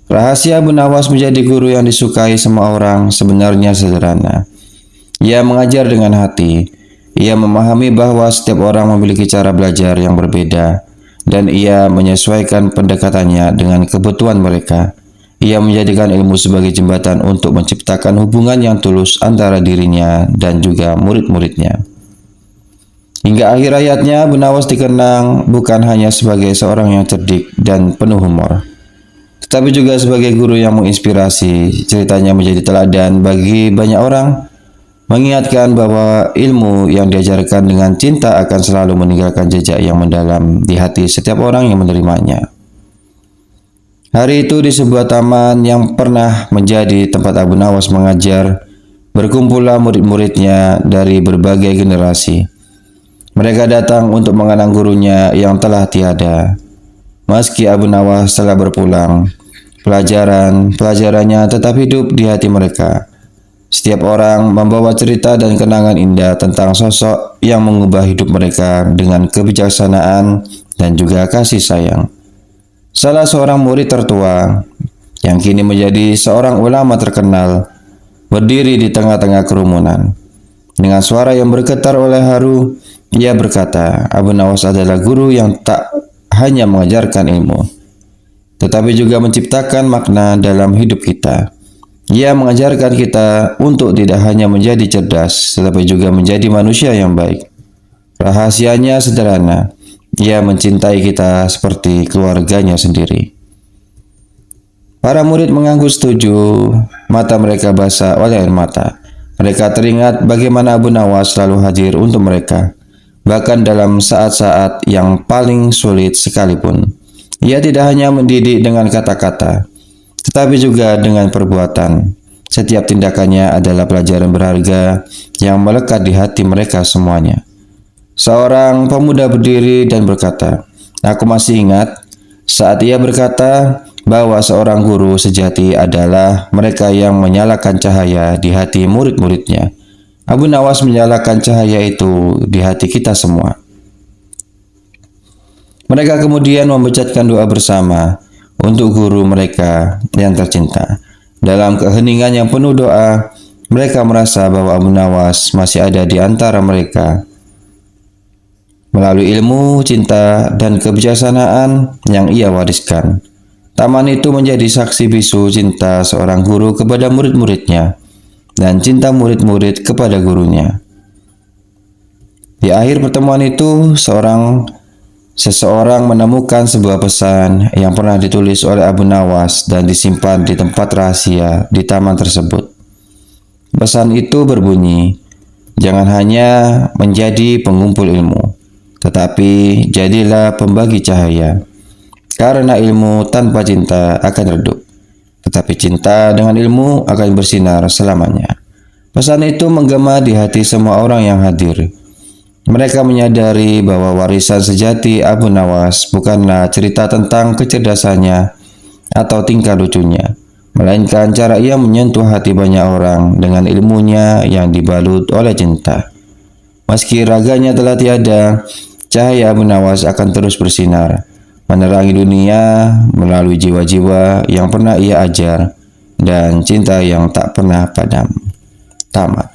Rahasia Abu Nawas menjadi guru yang disukai semua orang sebenarnya sederhana. Ia mengajar dengan hati. Ia memahami bahwa setiap orang memiliki cara belajar yang berbeda, dan ia menyesuaikan pendekatannya dengan kebutuhan mereka. Ia menjadikan ilmu sebagai jembatan untuk menciptakan hubungan yang tulus antara dirinya dan juga murid-muridnya. Hingga akhir hayatnya, Abu Nawas dikenang bukan hanya sebagai seorang yang cerdik dan penuh humor, tetapi juga sebagai guru yang menginspirasi. Ceritanya menjadi teladan bagi banyak orang, mengingatkan bahwa ilmu yang diajarkan dengan cinta akan selalu meninggalkan jejak yang mendalam di hati setiap orang yang menerimanya. Hari itu di sebuah taman yang pernah menjadi tempat Abu Nawas mengajar, berkumpullah murid-muridnya dari berbagai generasi. Mereka datang untuk mengenang gurunya yang telah tiada. Meski Abu Nawas telah berpulang, pelajarannya tetap hidup di hati mereka. Setiap orang membawa cerita dan kenangan indah tentang sosok yang mengubah hidup mereka dengan kebijaksanaan dan juga kasih sayang. Salah seorang murid tertua, yang kini menjadi seorang ulama terkenal, berdiri di tengah-tengah kerumunan. Dengan suara yang bergetar oleh haru, ia berkata, Abu Nawas adalah guru yang tak hanya mengajarkan ilmu, tetapi juga menciptakan makna dalam hidup kita. Ia mengajarkan kita untuk tidak hanya menjadi cerdas, tetapi juga menjadi manusia yang baik. Rahasianya sederhana, ia mencintai kita seperti keluarganya sendiri. Para murid mengangguk setuju, mata mereka basah oleh air mata. Mereka teringat bagaimana Abu Nawas selalu hadir untuk mereka, bahkan dalam saat-saat yang paling sulit sekalipun. Ia tidak hanya mendidik dengan kata-kata, tetapi juga dengan perbuatan. Setiap tindakannya adalah pelajaran berharga yang melekat di hati mereka semuanya. Seorang pemuda berdiri dan berkata, "Aku masih ingat saat ia berkata bahwa seorang guru sejati adalah mereka yang menyalakan cahaya di hati murid-muridnya. Abu Nawas menyalakan cahaya itu di hati kita semua." Mereka kemudian membacatkan doa bersama untuk guru mereka yang tercinta. Dalam keheningan yang penuh doa, mereka merasa bahwa Abu Nawas masih ada di antara mereka. Melalui ilmu, cinta, dan kebijaksanaan yang ia wariskan, taman itu menjadi saksi bisu cinta seorang guru kepada murid-muridnya dan cinta murid-murid kepada gurunya. Di akhir pertemuan itu, seseorang menemukan sebuah pesan yang pernah ditulis oleh Abu Nawas dan disimpan di tempat rahasia di taman tersebut. Pesan itu berbunyi, "Jangan hanya menjadi pengumpul ilmu, tetapi jadilah pembagi cahaya. Karena ilmu tanpa cinta akan redup, tetapi cinta dengan ilmu akan bersinar selamanya." Pesan itu menggema di hati semua orang yang hadir. Mereka menyadari bahwa warisan sejati Abu Nawas bukanlah cerita tentang kecerdasannya atau tingkah lucunya, melainkan cara ia menyentuh hati banyak orang dengan ilmunya yang dibalut oleh cinta. Meski raganya telah tiada, cahaya Abu Nawas akan terus bersinar, menerangi dunia melalui jiwa-jiwa yang pernah ia ajar dan cinta yang tak pernah padam. Tamat.